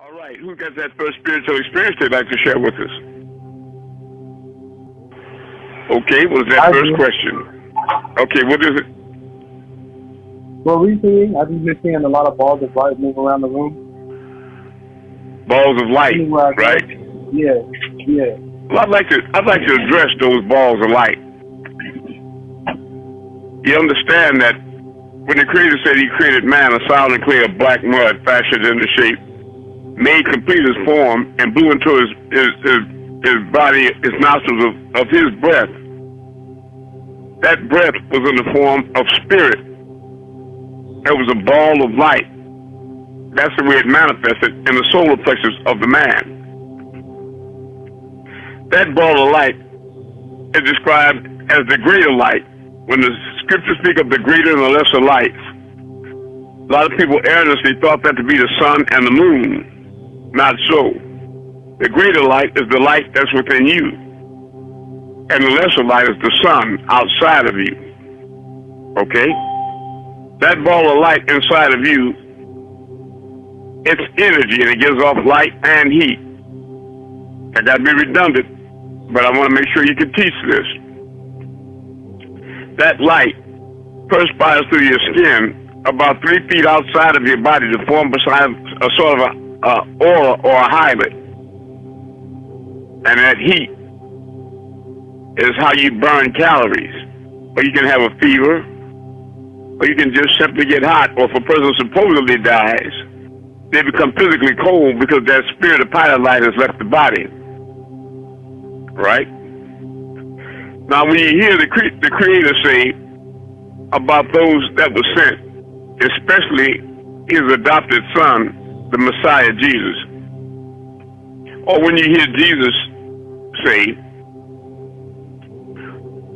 All right, who got that first spiritual experience they'd like to share with us? Okay, what is that first question? Okay, what is it? Well, recently, I've just been seeing a lot of balls of light move around the room. Balls of light, right? Yeah. Well, I'd like to address those balls of light. You understand that when the Creator said He created man, a solid clay of black mud, fashioned into shape, made complete his form, and blew into his body, his nostrils of his breath. That breath was in the form of spirit. It was a ball of light. That's the way it manifested in the solar plexus of the man. That ball of light is described as the greater light. When the scriptures speak of the greater and the lesser lights, a lot of people erroneously thought that to be the sun and the moon. Not so. The greater light is the light that's within you, and the lesser light is the sun outside of you. Okay? That ball of light inside of you, it's energy, and it gives off light and heat. I got to be redundant, but I want to make sure you can teach this. That light perspires through your skin about 3 feet outside of your body to form beside a sort of a aura or a highlight. And that heat is how you burn calories. Or you can have a fever, or you can just simply get hot. Or if a person supposedly dies, they become physically cold because that spirit of pilot light has left the body. Right? Now, when you hear the Creator say about those that were sent, especially His adopted Son, the Messiah, Jesus, or when you hear Jesus say,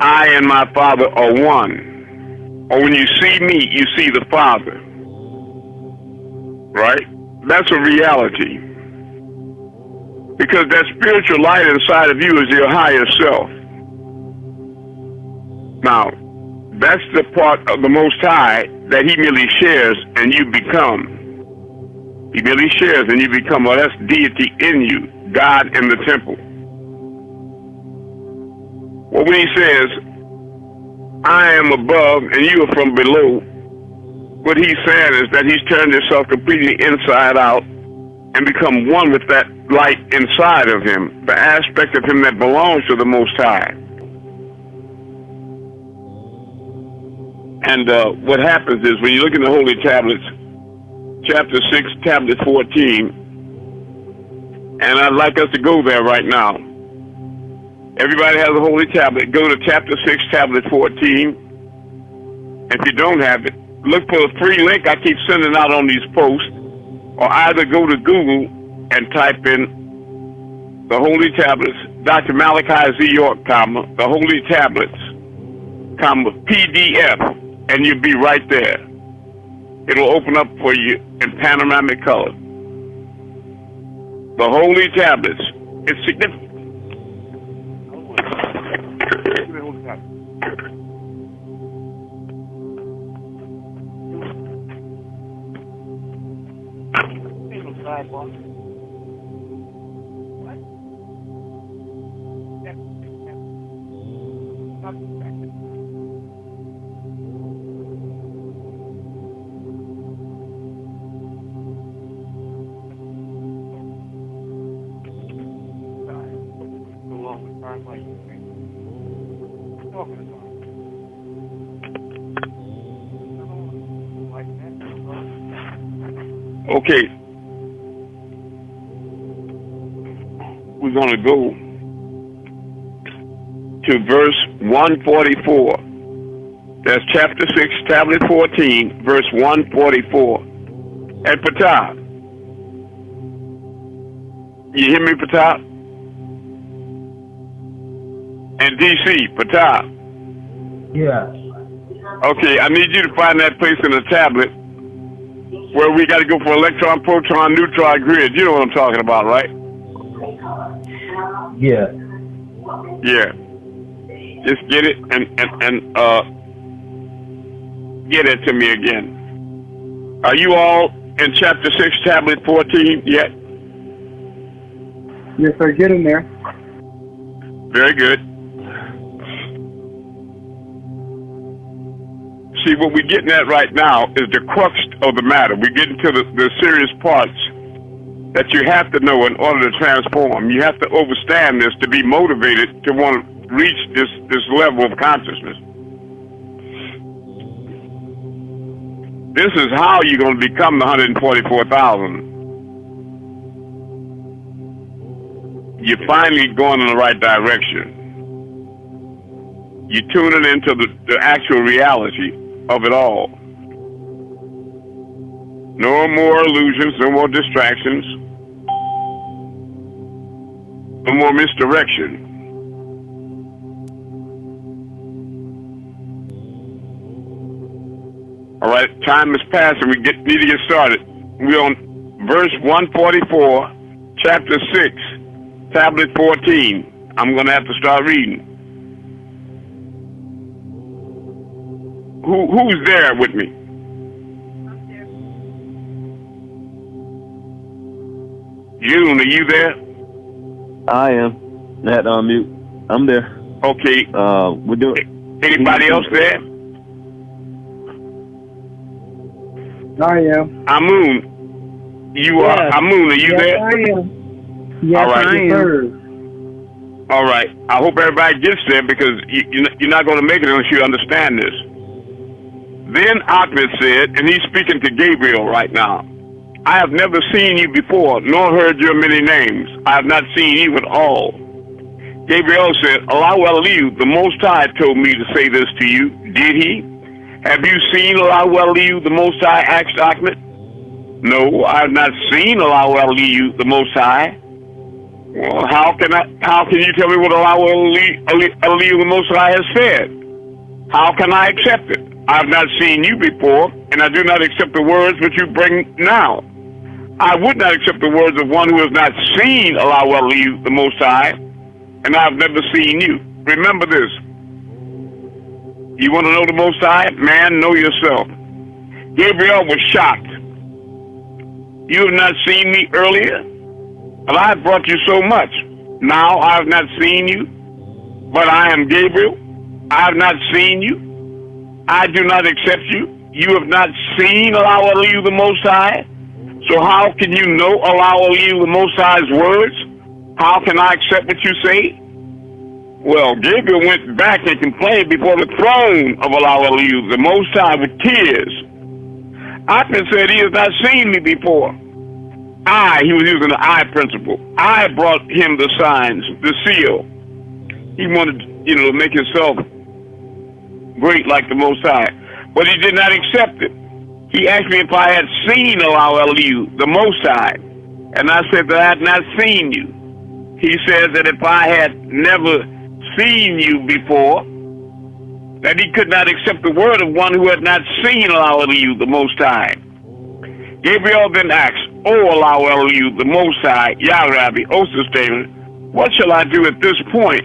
I and my Father are one, or when you see me, you see the Father, right? That's a reality. Because that spiritual light inside of you is your higher self. Now, that's the part of the Most High that He merely shares and you become. He merely shares and you become, well, that's deity in you, God in the temple. Well, when He says, I am above and you are from below, what He's saying is that He's turned Himself completely inside out and become one with that light inside of Him, the aspect of Him that belongs to the Most High. And what happens is when you look in the Holy Tablets, chapter 6, tablet 14, and I'd like us to go there right now. Everybody has a Holy Tablet. Go to chapter 6, tablet 14. If you don't have it, look for the free link I keep sending out on these posts, or either go to Google and type in the Holy Tablets, Dr. Malachi Z. York, comma, the Holy Tablets, comma, PDF, and you'll be right there. It'll open up for you in panoramic color. The Holy Tablets. It's significant. Okay, we're going to go to verse 144. That's chapter 6, tablet 14, verse 144. And Patah. You hear me, Patah? And DC, Patah. Yeah. Okay, I need you to find that place in the tablet where we got to go for electron, proton, neutron grid. You know what I'm talking about, right? Yeah. Yeah. Just get it and get it to me again. Are you all in chapter 6, tablet 14 yet? Yes, sir. Get in there. Very good. See, what we're getting at right now is the crux of the matter. We're getting to the serious parts that you have to know in order to transform. You have to understand this to be motivated to want to reach this level of consciousness. This is how you're going to become the 144,000. You're finally going in the right direction. You're tuning into the actual reality of it all. No more illusions, no more distractions, no more misdirection. All right, time is passing. We need to get started. We're on verse 144, chapter 6, tablet 14. I'm going to have to start reading. Who's there with me? June, are you there? I am. I had to unmute. I'm there. Okay. We're doing. Anybody else there? I am. Amun, you are. Amun, are you yes, there? I am. Yes, All right. I am. All right. I hope everybody gets there because you're not going to make it unless you understand this. Then Ahmed said, and he's speaking to Gabriel right now, I have never seen you before, nor heard your many names. I have not seen you at all. Gabriel said, Allahu Aliyu, the Most High told me to say this to you. Did he? Have you seen Allahu Aliyu, the Most High? Asked Ahmed. No, I have not seen Allahu Aliyu, the Most High. Well, how can you tell me what Allahu Aliyu, the Most High has said? How can I accept it? I have not seen you before, and I do not accept the words which you bring now. I would not accept the words of one who has not seen Allahu Aliyu, the Most High, and I have never seen you. Remember this. You want to know the Most High? Man, know yourself. Gabriel was shocked. You have not seen me earlier, but I have brought you so much. Now I have not seen you, but I am Gabriel. I have not seen you. I do not accept you. You have not seen Allahu Aliyu, the Most High. So how can you know Allahu Aliyu, the Most High's words? How can I accept what you say? Well, Gabriel went back and complained before the throne of Allahu Aliyu, the Most High, with tears. Ahmed said he has not seen me before. He was using the I principle. I brought him the signs, the seal. He wanted, to make himself great like the Most High. But he did not accept it. He asked me if I had seen Allahu Aliyu, the Most High. And I said that I had not seen you. He said that if I had never seen you before, that he could not accept the word of one who had not seen Allahu Aliyu, the Most High. Gabriel then asked, O Allahu Aliyu, the Most High, Ya Rabbi, O Sustainer, what shall I do at this point?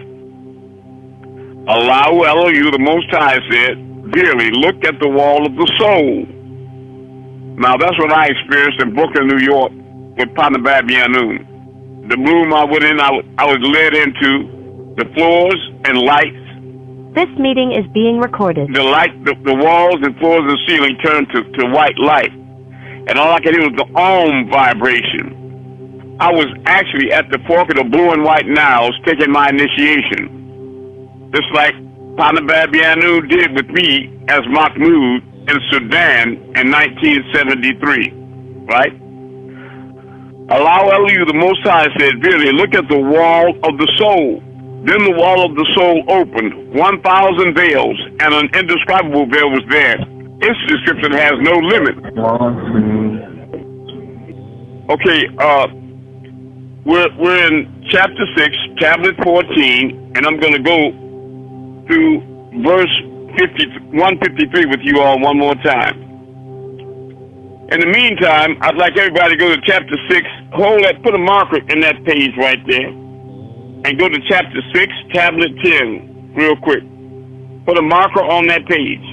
Allahu Aliyu, the Most High, said, Verily, look at the wall of the soul. Now, that's what I experienced in Brooklyn, New York, with Panabab Yanun. The room I went in, I was led into the floors and lights. This meeting is being recorded. The light, the walls and floors and ceiling turned to white light. And all I could hear was the Om vibration. I was actually at the fork of the Blue and White Niles taking my initiation. Just like Panabab Yanun did with me as Mahmoud in Sudan in 1973, right? Allahu Aliyu, the Most High, said, Verily, look at the wall of the soul. Then the wall of the soul opened, 1,000 veils, and an indescribable veil was there. Its description has no limit. Okay, we're in chapter 6, tablet 14, and I'm going to go through verse 153 with you all one more time. In the meantime, I'd like everybody to go to chapter 6. Hold that, put a marker in that page right there. And go to chapter 6, tablet 10, real quick. Put a marker on that page.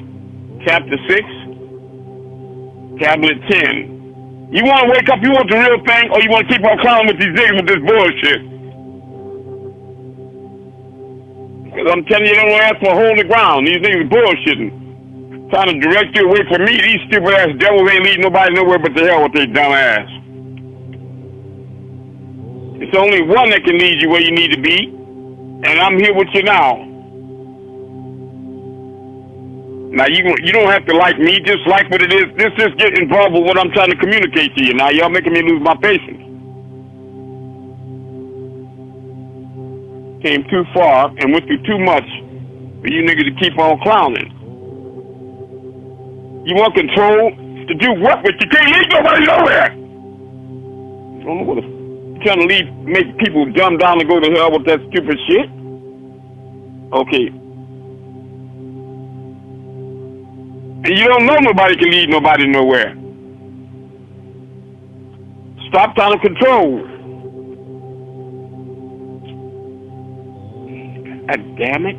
Chapter 6, tablet 10. You want to wake up, you want the real thing, or you want to keep on clowning with these niggas with this bullshit? Because I'm telling you, don't ask for holy ground. These niggas bullshitting. Trying to direct you away from me. These stupid ass devils ain't leading nobody nowhere but to hell with their dumb ass. It's only one that can lead you where you need to be. And I'm here with you now. Now, you don't have to like me, just like what it is. Just get involved with what I'm trying to communicate to you. Now, y'all making me lose my patience. Came too far and went through too much for you niggas to keep on clowning. You want control to do what? But you can't lead nobody nowhere. I don't know what you're trying to make people dumb down and go to hell with that stupid shit. Okay. And you don't know nobody can lead nobody nowhere. Stop trying to control. God damn it.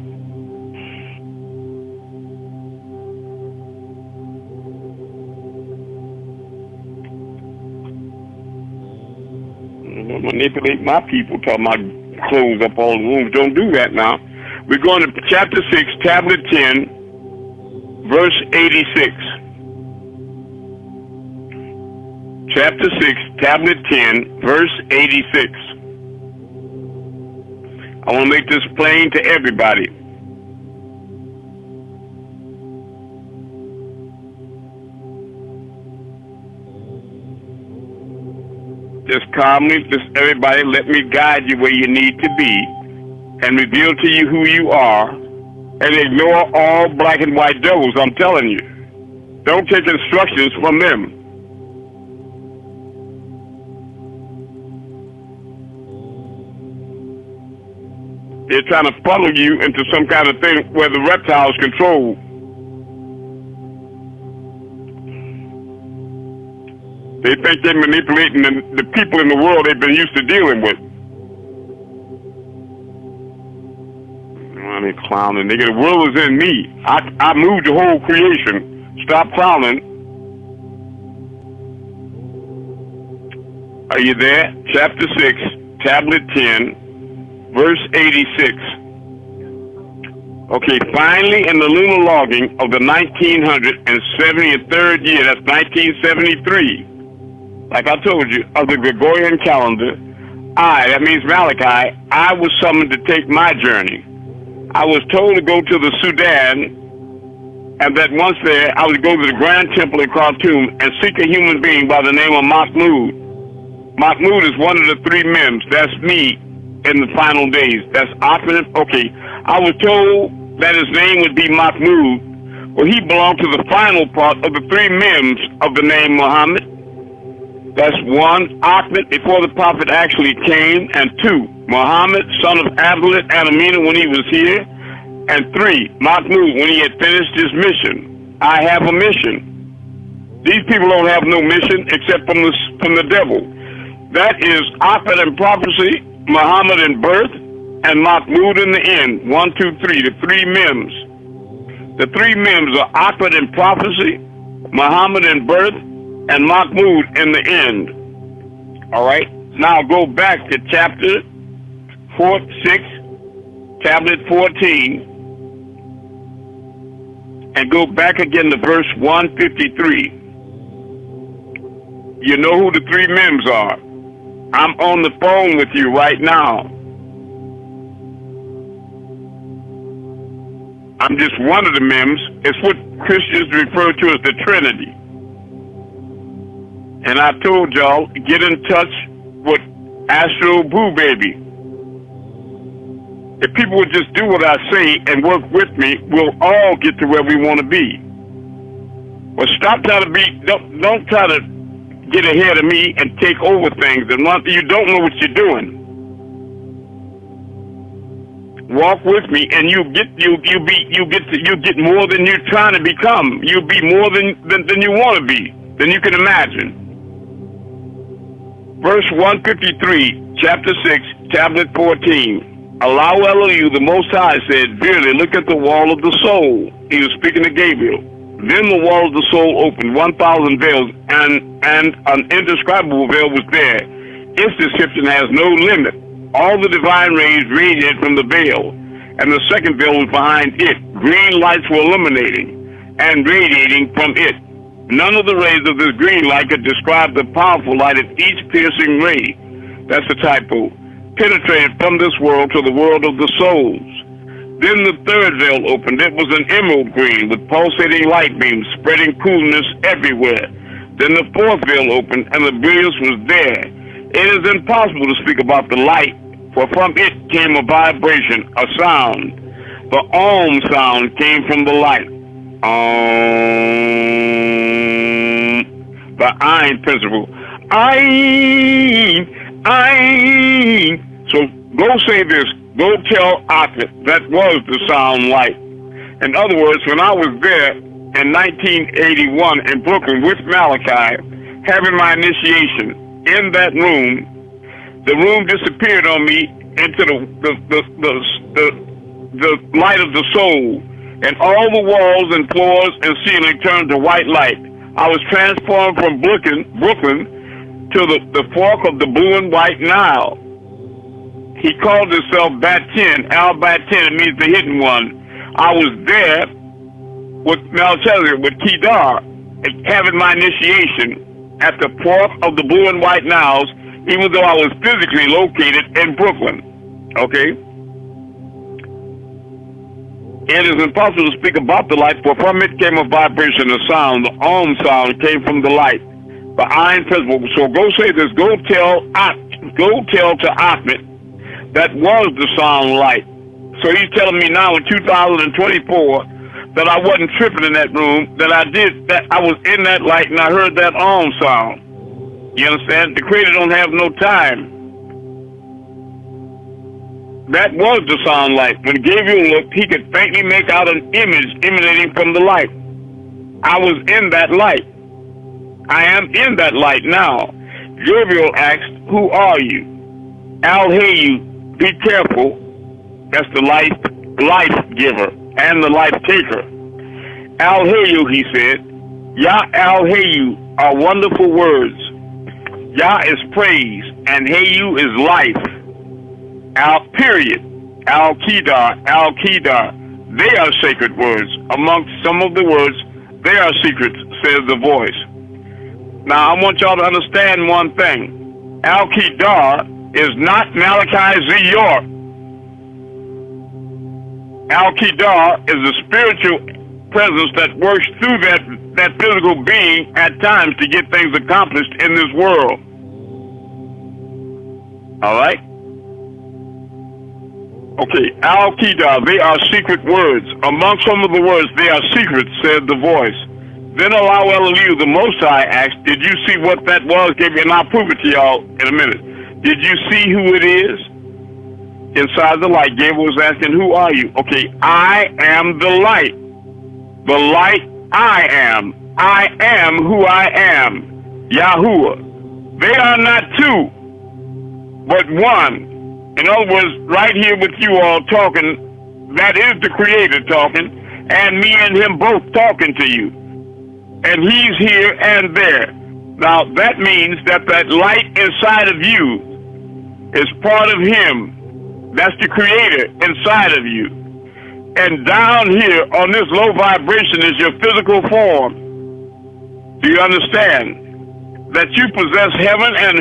Don't manipulate my people, talking about close up all the rooms. Don't do that now. We're going to chapter 6, tablet 10, verse 86. Chapter 6, tablet 10, verse 86. I want to make this plain to everybody. Just calmly, just everybody, let me guide you where you need to be and reveal to you who you are and ignore all black and white devils, I'm telling you. Don't take instructions from them. They're trying to funnel you into some kind of thing where the reptiles control. They think they're manipulating the people in the world they've been used to dealing with. I mean, clowning. Nigga, the world is in me. I moved the whole creation. Stop clowning. Are you there? Chapter 6, tablet 10. Verse 86. Okay, finally, in the lunar logging of the 1973rd year, that's 1973, like I told you, of the Gregorian calendar, that means Malachi, I was summoned to take my journey. I was told to go to the Sudan, and that once there, I would go to the Grand Temple in Khartoum and seek a human being by the name of Mahmoud. Mahmoud is one of the three Mims. That's me. In the final days. That's opposite. Okay. I was told that his name would be Mahmoud. Well, he belonged to the final part of the three Mims of the name Muhammad. That's one, Ahmed, before the prophet actually came, and two, Muhammad, son of Abdullah and Amina when he was here, and three, Mahmoud when he had finished his mission. I have a mission. These people don't have no mission except from the devil. That is Ahmed in prophecy, Muhammad in birth, and Mahmoud in the end. 1, 2, 3, the three Mims. The three Mims are Ahmed in prophecy, Muhammad in birth, and Mahmoud in the end. All right? Now go back to chapter 6, tablet 14, and go back again to verse 153. You know who the three Mims are. I'm on the phone with you right now. I'm just one of the Mims. It's what Christians refer to as the Trinity. And I told y'all, get in touch with Astro Boo Baby. If people would just do what I say and work with me, we'll all get to where we want to be. But stop trying to don't try to get ahead of me and take over things, and you don't know what you're doing. Walk with me, and you get more than you're trying to become. You'll be more than you want to be, than you can imagine. Verse 153, chapter 6, tablet 14. Allow Elohim, the Most High, said, "Verily, look at the wall of the soul." He was speaking to Gabriel. Then the wall of the soul opened, 1,000 veils, and an indescribable veil was there. Its description has no limit. All the divine rays radiated from the veil, and the second veil was behind it. Green lights were illuminating and radiating from it. None of the rays of this green light could describe the powerful light of each piercing ray. That's a typo. Penetrated from this world to the world of the souls. Then the third veil opened. It was an emerald green with pulsating light beams spreading coolness everywhere. Then the fourth veil opened and the brilliance was there. It is impossible to speak about the light, for from it came a vibration, a sound. The Om sound came from the light. The Ayin principle. Ayin. So go say this. Go tell Akhmet that was the sound light. In other words, when I was there in 1981 in Brooklyn with Malachi, having my initiation in that room, the room disappeared on me into the light of the soul, and all the walls and floors and ceiling turned to white light. I was transformed from Brooklyn to the fork of the blue and white Nile. He called himself Bat-10, Al-Bat-10, it means the hidden one. I was there with Melchizedek, with Kedar, having my initiation at the fork of the blue and white Niles, even though I was physically located in Brooklyn. Okay? It is impossible to speak about the light, for from it came a vibration, a sound. The Om sound came from the light. The Ayin principle. So go say this. Go tell to Ahmed that was the sound light. So he's telling me now in 2024 that I wasn't tripping in that room, that I was in that light and I heard that Om sound. You understand? The Creator don't have no time. That was the sound light. When Gabriel looked, he could faintly make out an image emanating from the light. I was in that light. I am in that light now. Gabriel asked, "Who are you?" Al-Hayu, be careful. That's the life giver and the life taker. Al-Hayu, he said, Yah Al-Hayu are wonderful words. Yah is praise and Hayu is life. Period. Al-Kedar. They are sacred words. Amongst some of the words, they are secrets, says the voice. Now, I want y'all to understand one thing. Al-Kedar is not Malachi Z. York. Al-Kedar is a spiritual presence that works through that physical being at times to get things accomplished in this world. All right? Okay, Al-Kedar, they are secret words. Among some of the words, they are secrets, said the voice. Then allow Elihu, the Most High, asked, did you see what that was? And I'll prove it to y'all in a minute. Did you see who it is? Inside the light, Gabriel was asking, who are you? Okay, I am the light. The light I am. I am who I am. Yahuwah. They are not two, but one. In other words, right here with you all talking, that is the Creator talking, and me and him both talking to you. And he's here and there. Now, that means that light inside of you is part of him. That's the Creator inside of you. And down here on this low vibration is your physical form. Do you understand? That you possess heaven and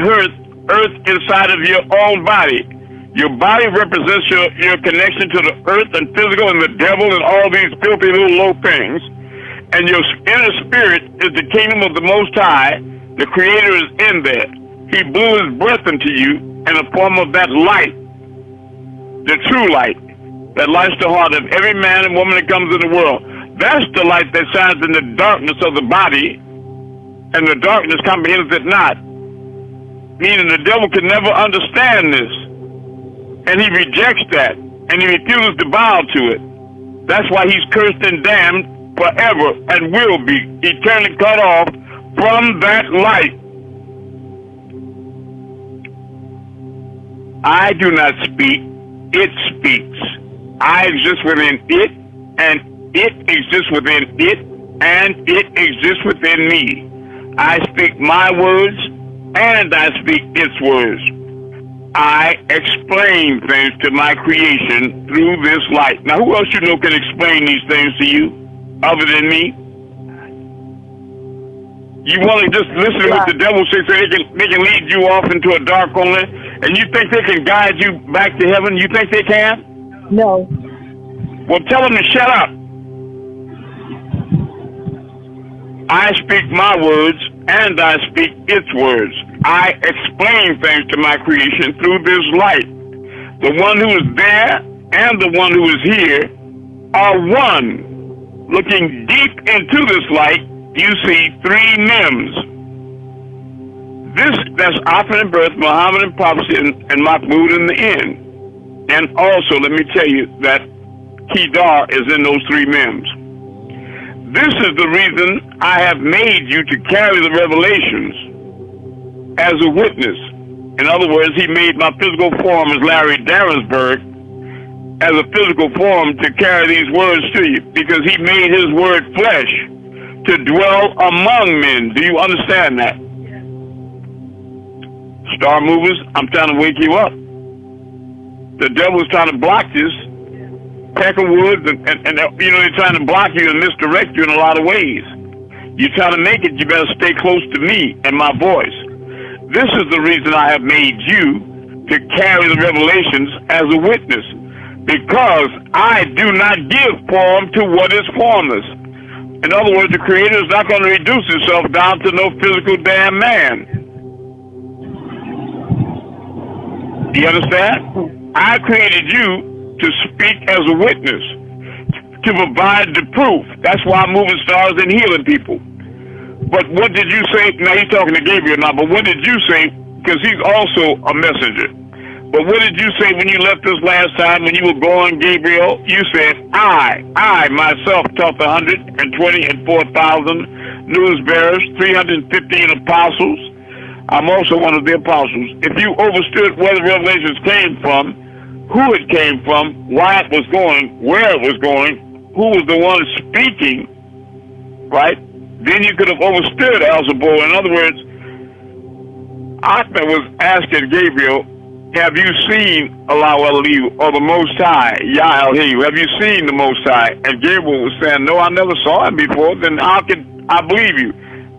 earth inside of your own body. Your body represents your connection to the earth and physical and the devil and all these filthy little low things. And your inner spirit is the kingdom of the Most High. The Creator is in there. He blew his breath into you in the form of that light, the true light, that lights the heart of every man and woman that comes in the world. That's the light that shines in the darkness of the body, and the darkness comprehends it not. Meaning the devil can never understand this. And he rejects that, and he refuses to bow to it. That's why he's cursed and damned forever and will be eternally cut off from that light. I do not speak, it speaks. I exist within it, and it exists within it, and it exists within me. I speak my words, and I speak its words. I explain things to my creation through this light. Now, who else you know can explain these things to you other than me? You want to just listen to what the devil says so they can lead you off into a dark corner, and you think they can guide you back to heaven? You think they can? No. Well, tell them to shut up. I speak my words, and I speak its words. I explain things to my creation through this light. The one who is there and the one who is here are one. Looking deep into this light, you see three Mims. That's Amun and birth, Muhammad and prophecy, and Mahmud in the end. And also, let me tell you that Kedar is in those three Mims. This is the reason I have made you to carry the revelations as a witness. In other words, he made my physical form as Larry Darrensburg as a physical form to carry these words to you, because he made his word flesh to dwell among men. Do you understand that? Star movers, I'm trying to wake you up. The devil's trying to block this. Peckerwoods and you know, they're trying to block you and misdirect you in a lot of ways. You're trying to make it, you better stay close to me and my voice. This is the reason I have made you to carry the revelations as a witness, because I do not give form to what is formless. In other words, the Creator is not going to reduce himself down to no physical damn man. Do you understand? I created you to speak as a witness, to provide the proof. That's why I'm moving stars and healing people. But what did you say? Now you're talking to Gabriel now, but what did you say? Because he's also a messenger. But what did you say when you left us last time, when you were going, Gabriel? You said, I myself taught the 124,000 news bearers, 315 apostles. I'm also one of the apostles. If you understood where the revelations came from, who it came from, why it was going, where it was going, who was the one speaking, right? Then you could have understood Elzebub. In other words, Ahmed was asking Gabriel, have you seen Allah Elihu, or the Most High, Yah Elihu? Have you seen the Most High? And Gabriel was saying, no, I never saw him before. Then how can I believe you?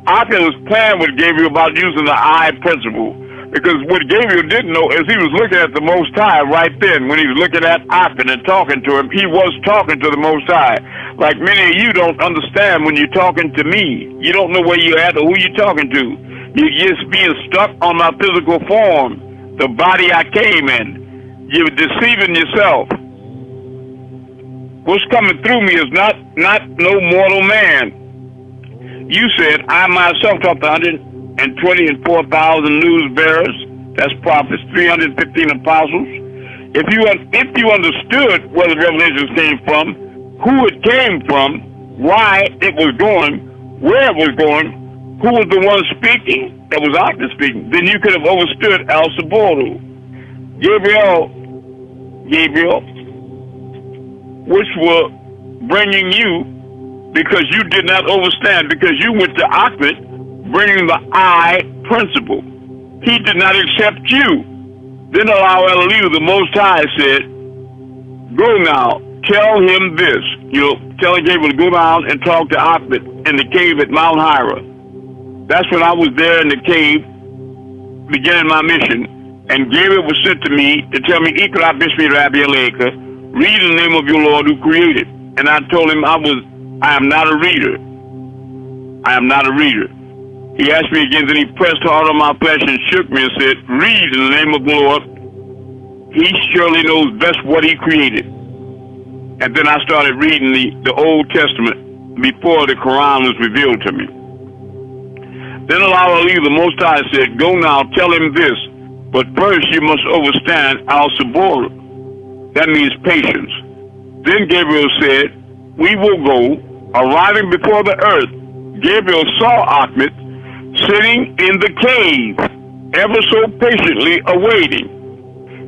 Ahmed was playing with Gabriel about using the I principle. Because what Gabriel didn't know is he was looking at the Most High right then. When he was looking at Ahmed and talking to him, he was talking to the Most High. Like many of you don't understand when you're talking to me. You don't know where you're at or who you're talking to. You're just being stuck on my physical form, the body I came in. You're deceiving yourself. What's coming through me is not no mortal man. You said, I myself taught the 124,000 news bearers, that's prophets, 315 apostles. If you understood where the revelations came from, who it came from, why it was going, where it was going, who was the one speaking, that was Ahmed speaking, then you could have understood Al-Saboru. Gabriel, which were bringing you, because you did not understand, because you went to Ahmed bringing the I principle. He did not accept you. Then Allah Elihu, the Most High, said, go now, tell him this. Tell Gabriel to go down and talk to Ahmed in the cave at Mount Hira. That's when I was there in the cave, beginning my mission. And Gabriel was sent to me to tell me, Ikra Bismi Rabbi Aleika, read in the name of your Lord who created. And I told him I am not a reader. I am not a reader. He asked me again, then he pressed hard on my flesh and shook me and said, read in the name of the Lord. He surely knows best what he created. And then I started reading the Old Testament before the Quran was revealed to me. Then Allah Elihu, the Most High, said, go now, tell him this. But first you must understand Al-Sabur. That means patience. Then Gabriel said, we will go. Arriving before the earth, Gabriel saw Ahmed sitting in the cave, ever so patiently awaiting.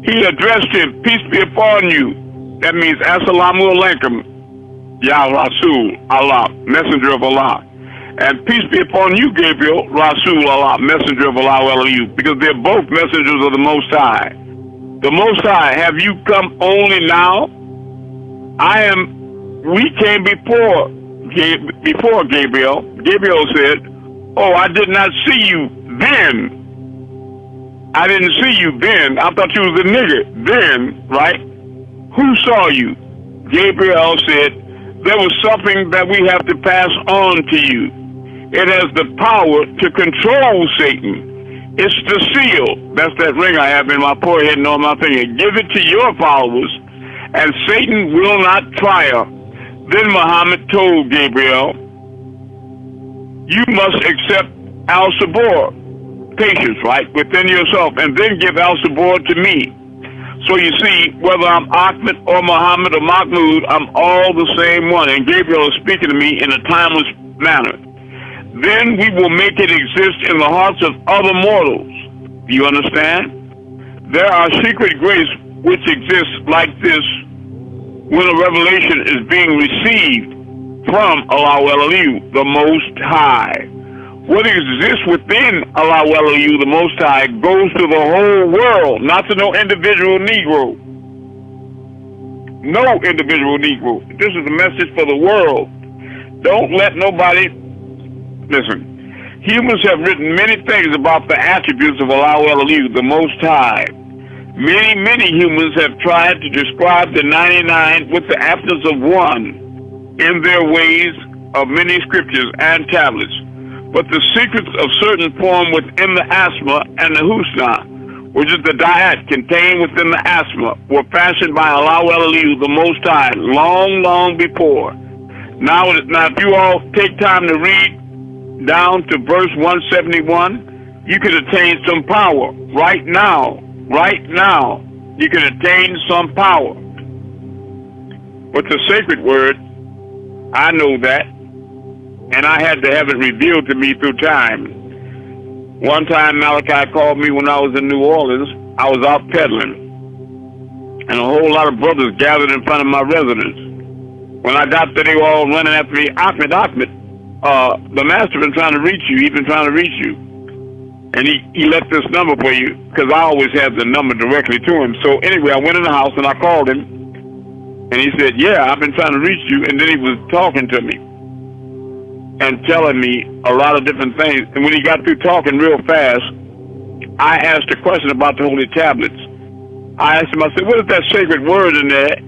He addressed him, peace be upon you. That means Assalamu alaikum, Ya Rasul, Allah, messenger of Allah. And peace be upon you, Gabriel, Rasul, Allah, messenger of Allah, Elihu, because they're both messengers of the Most High. The Most High, have you come only now? We came before Gabriel. Gabriel said, oh, I did not see you then. I didn't see you then. I thought you was a nigger then, right? Who saw you? Gabriel said, there was something that we have to pass on to you. It has the power to control Satan. It's the seal. That's that ring I have in my forehead and on my finger. Give it to your followers, and Satan will not triumph. Then Muhammad told Gabriel, you must accept Al-Sabor, patience, right, within yourself, and then give Al-Sabor to me. So you see, whether I'm Ahmed or Muhammad or Mahmud, I'm all the same one. And Gabriel is speaking to me in a timeless manner. Then we will make it exist in the hearts of other mortals. Do you understand? There are secret grace which exists like this when a revelation is being received from Allah Eliyu, the Most High. What exists within Allah Eliyu, the Most High, goes to the whole world, not to no individual Negro. No individual Negro. This is a message for the world. Don't let nobody... Listen, humans have written many things about the attributes of Allah Eliyu, the Most High. Many humans have tried to describe the 99 with the absence of one in their ways of many scriptures and tablets. But the secrets of certain form within the asma and the husna, which is the dayat contained within the asma, were fashioned by Allah Eliyu, the Most High, long before. Now, if you all take time to read down to verse 171, you can attain some power right now. Right now, you can attain some power. But the sacred word, I know that, and I had to have it revealed to me through time. One time Malachi called me when I was in New Orleans. I was out peddling, and a whole lot of brothers gathered in front of my residence. When I got there, they were all running after me. Ahmed, the master been trying to reach you. He's been trying to reach you. And he left this number for you, because I always have the number directly to him. So anyway, I went in the house and I called him, and he said, yeah, I've been trying to reach you. And then he was talking to me and telling me a lot of different things. And when he got through talking real fast, I asked a question about the holy tablets. I asked him, I said, what is that sacred word in there,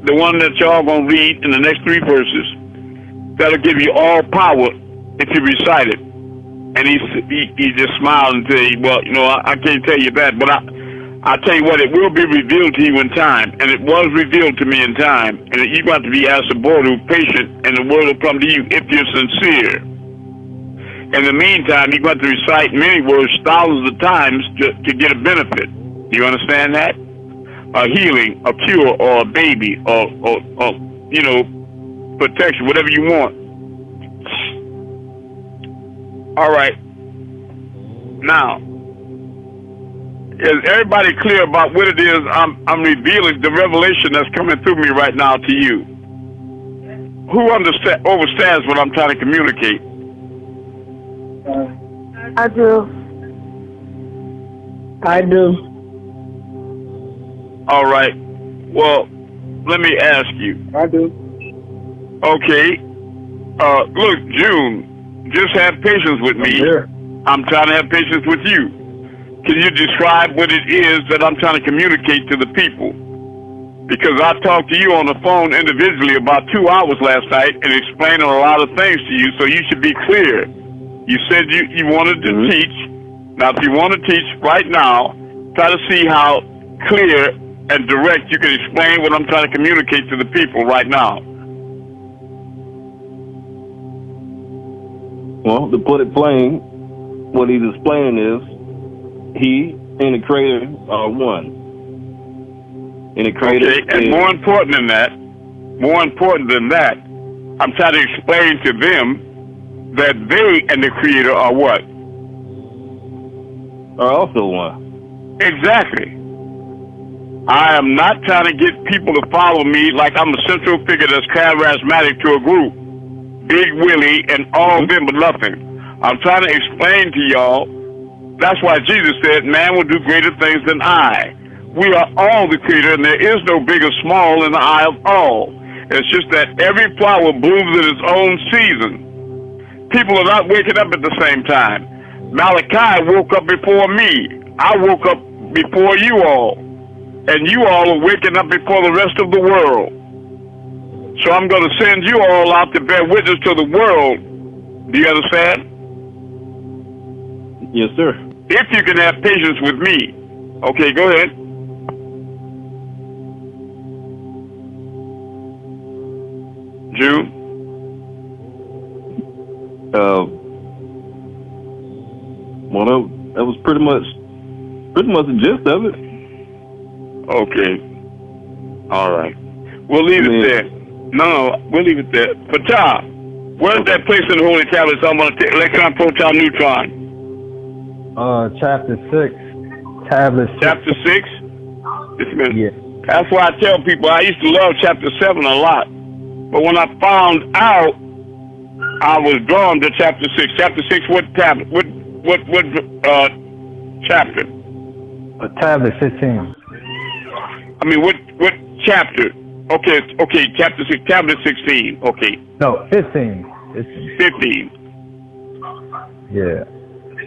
the one that y'all going to read in the next 3 verses, that'll give you all power if you recite it? And he just smiled and said, well, I can't tell you that, but I'll tell you what, it will be revealed to you in time. And it was revealed to me in time. And you've got to be Al-Sabor, patient, and the word will come to you if you're sincere. In the meantime, you've got to recite many words thousands of times to get a benefit. You understand that? A healing, a cure, or a baby, or protection, whatever you want. All right. Now, is everybody clear about what it is I'm revealing, the revelation that's coming through me right now to you? Who understands what I'm trying to communicate? I do. All right. Well, let me ask you. I do. Okay. Look, June, just have patience with me. I'm trying to have patience with you. Can you describe what it is that I'm trying to communicate to the people? Because I talked to you on the phone individually about 2 hours last night and explained a lot of things to you, so you should be clear. You said you wanted to teach. Now, if you want to teach right now, try to see how clear and direct you can explain what I'm trying to communicate to the people right now. Well, to put it plain, what he's explaining is he and the Creator are one. And the Creator and more important than that, I'm trying to explain to them that they and the Creator are what? Are also one. Exactly. I am not trying to get people to follow me like I'm a central figure that's charismatic to a group. Big Willie and all them but nothing. I'm trying to explain to y'all, that's why Jesus said, man will do greater things than I. We are all the creator, and there is no big or small in the eye of all. It's just that every flower blooms in its own season. People are not waking up at the same time. Malachi woke up before me. I woke up before you all. And you all are waking up before the rest of the world. So I'm going to send you all out to bear witness to the world. Do you understand? Yes, sir. If you can have patience with me. Okay, go ahead. June? Well, that was pretty much the gist of it. Okay. All right. We'll leave it there. No, we'll leave it there. Fatah, where's that place in the Holy Tablets? I'm going to take electron, proton, neutron. Chapter 6. Tablet 6. Chapter 6? Just a minute. Yeah. That's why I tell people I used to love chapter 7 a lot. But when I found out, I was drawn to chapter 6. Chapter 6, what tablet? What chapter? Tablet 15. I mean, what chapter? Okay, chapter 6, tablet 16. Okay. No, 15. 15. Yeah.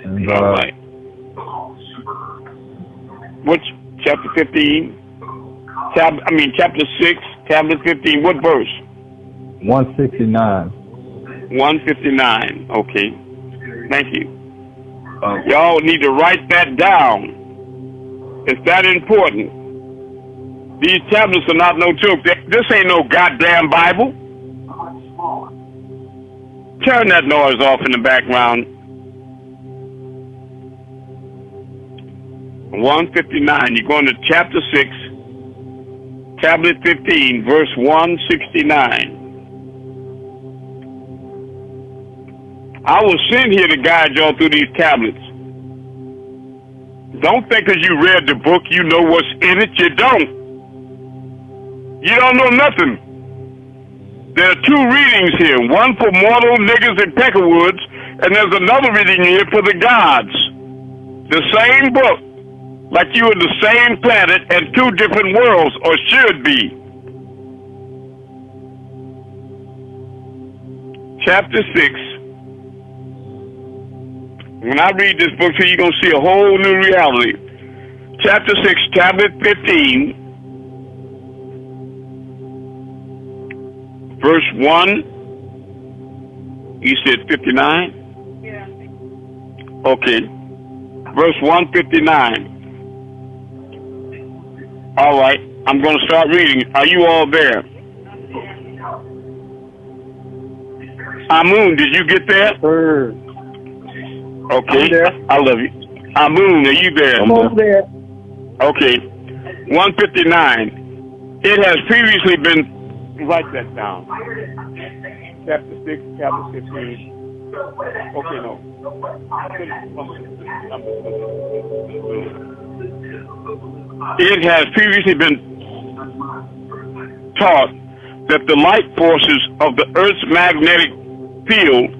And, all right. What's chapter 15? Chapter 6, tablet 15. What verse? 169. 159. Okay. Thank you. Y'all need to write that down. It's that important. These tablets are not no joke. This ain't no goddamn Bible. Turn that noise off in the background. 159. You're going to chapter 6, tablet 15, verse 169. I will send here to guide y'all through these tablets. Don't think because you read the book you know what's in it. You don't. You don't know nothing. There are two readings here. One for mortal niggas and peckerwoods, and there's another reading here for the gods. The same book. Like you are the same planet and two different worlds, or should be. Chapter 6. When I read this book here, you're going to see a whole new reality. Chapter 6, tablet 15, verse 1. You said 59? Yeah. Okay. Verse 159. All right, I'm going to start reading. Are you all there? Amun, did you get there? Sir. Okay, I'm there. I love you. Amun, are you there? I'm over there. Okay, 159. It has previously been, write that down. Chapter 6, chapter 15. Okay, no. It has previously been taught that the light forces of the Earth's magnetic field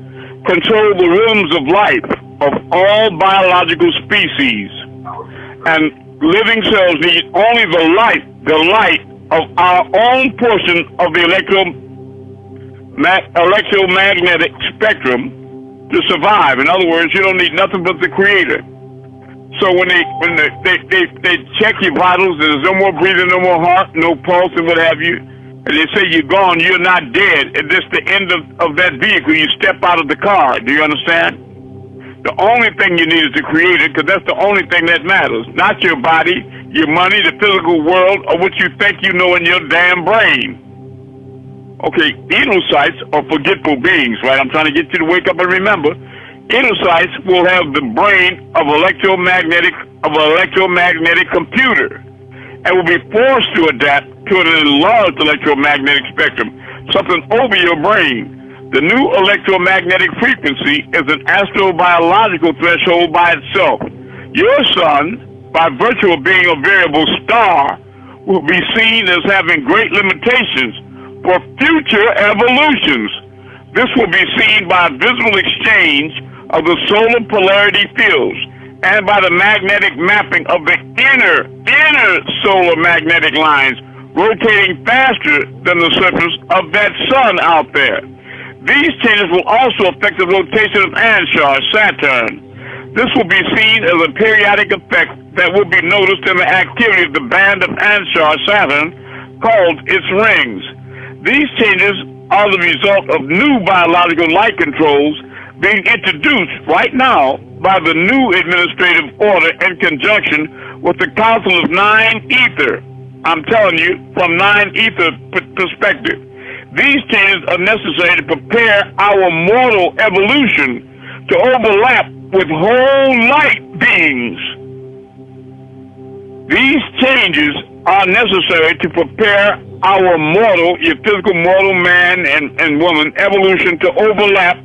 control the rhythms of life of all biological species, and living cells need only the light of our own portion of the electromagnetic spectrum to survive. In other words, you don't need nothing but the Creator. So when they check your vitals, there's no more breathing, no more heart, no pulse, and what have you, and they say you're gone, you're not dead, and this the end of that vehicle. You step out of the car. Do you understand? The only thing you need is the Creator, because that's the only thing that matters. Not your body, your money, the physical world, or what you think you know in your damn brain. Okay, enocytes are forgetful beings, right? I'm trying to get you to wake up and remember. Enocytes will have the brain of an electromagnetic computer, and will be forced to adapt to an enlarged electromagnetic spectrum, something over your brain. The new electromagnetic frequency is an astrobiological threshold by itself. Your sun, by virtue of being a variable star, will be seen as having great limitations for future evolutions. This will be seen by visible exchange of the solar polarity fields and by the magnetic mapping of the inner solar magnetic lines rotating faster than the surface of that sun out there. These changes will also affect the rotation of Anshar, Saturn. This will be seen as a periodic effect that will be noticed in the activity of the band of Anshar, Saturn, called its rings. These changes are the result of new biological light controls being introduced right now by the new administrative order in conjunction with the Council of Nine Ether. I'm telling you, from Nine Ether perspective. These changes are necessary to prepare our mortal evolution to overlap with whole light beings. These changes are necessary to prepare our mortal, your physical mortal man and woman evolution to overlap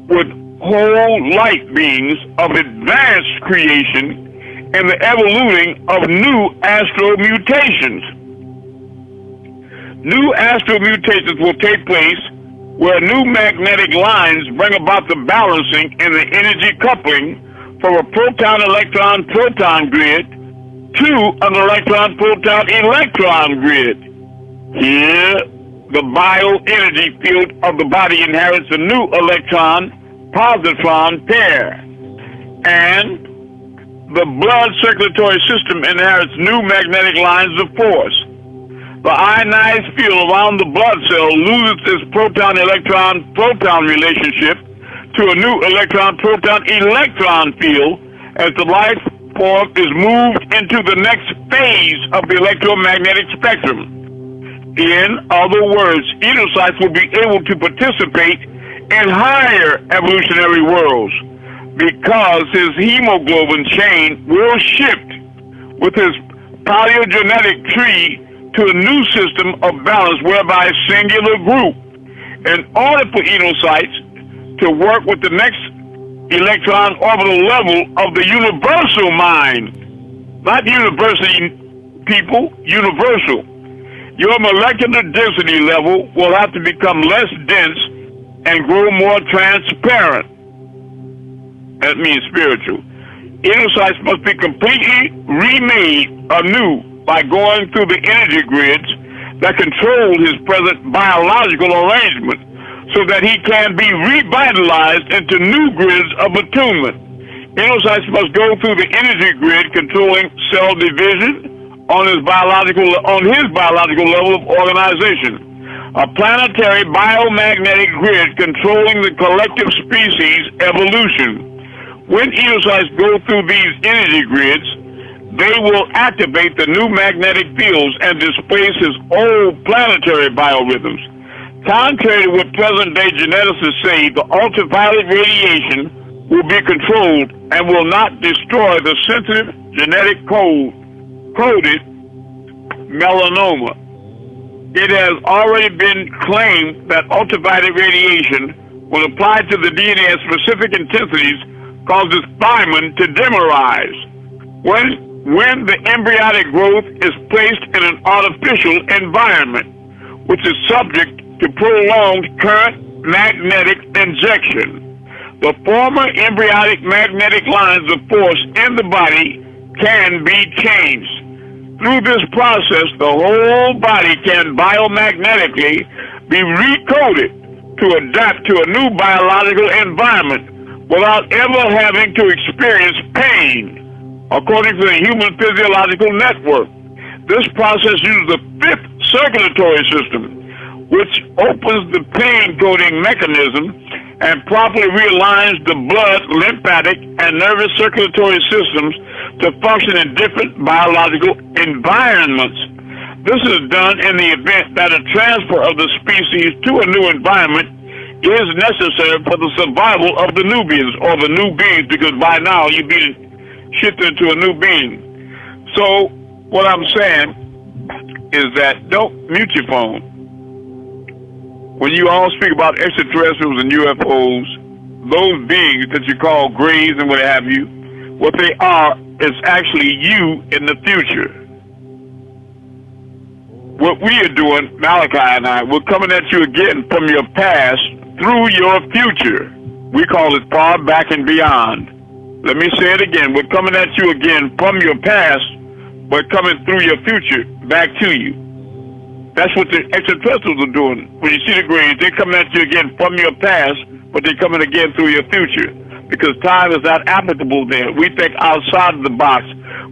with whole light beings of advanced creation and the evoluting of new astral mutations. New astral mutations will take place where new magnetic lines bring about the balancing in the energy coupling from a proton-electron-proton grid to an electron-proton-electron grid. Here, the bioenergy field of the body inherits a new electron-positron pair, and the blood circulatory system inherits new magnetic lines of force. The ionized field around the blood cell loses its proton-electron-proton relationship to a new electron-proton-electron field as the life form is moved into the next phase of the electromagnetic spectrum. In other words, enocytes will be able to participate in higher evolutionary worlds because his hemoglobin chain will shift with his paleogenetic tree to a new system of balance whereby a singular group. In order for enocytes to work with the next electron orbital level of the universal mind, not university people, universal, your molecular density level will have to become less dense and grow more transparent. That means spiritual. Enocytes must be completely remade anew by going through the energy grids that control his present biological arrangement so that he can be revitalized into new grids of attunement. Enocytes must go through the energy grid controlling cell division on his biological level of organization. A planetary biomagnetic grid controlling the collective species evolution. When enocytes go through these energy grids, they will activate the new magnetic fields and displace his old planetary biorhythms. Contrary to what present-day geneticists say, the ultraviolet radiation will be controlled and will not destroy the sensitive genetic coded melanoma. It has already been claimed that ultraviolet radiation, when applied to the DNA at specific intensities, causes thymin to dimerize. When the embryonic growth is placed in an artificial environment, which is subject to prolonged current magnetic injection, the former embryonic magnetic lines of force in the body can be changed. Through this process, the whole body can biomagnetically be recoded to adapt to a new biological environment without ever having to experience pain, according to the Human Physiological Network. This process uses the fifth circulatory system, which opens the pain-coding mechanism and properly realigns the blood, lymphatic, and nervous circulatory systems to function in different biological environments. This is done in the event that a transfer of the species to a new environment is necessary for the survival of the new beings, or the new beings, because by now you've been shifted into a new being. So what I'm saying is that don't mute your phone. When you all speak about extraterrestrials and UFOs, those beings that you call grays and what have you, what they are is actually you in the future. What we are doing, Malachi and I, we're coming at you again from your past through your future. We call it far back and beyond. Let me say it again. We're coming at you again from your past, but coming through your future back to you. That's what the extraterrestrials are doing. When you see the grays, they're coming at you again from your past, but they're coming again through your future. Because time is not applicable there. We think outside of the box.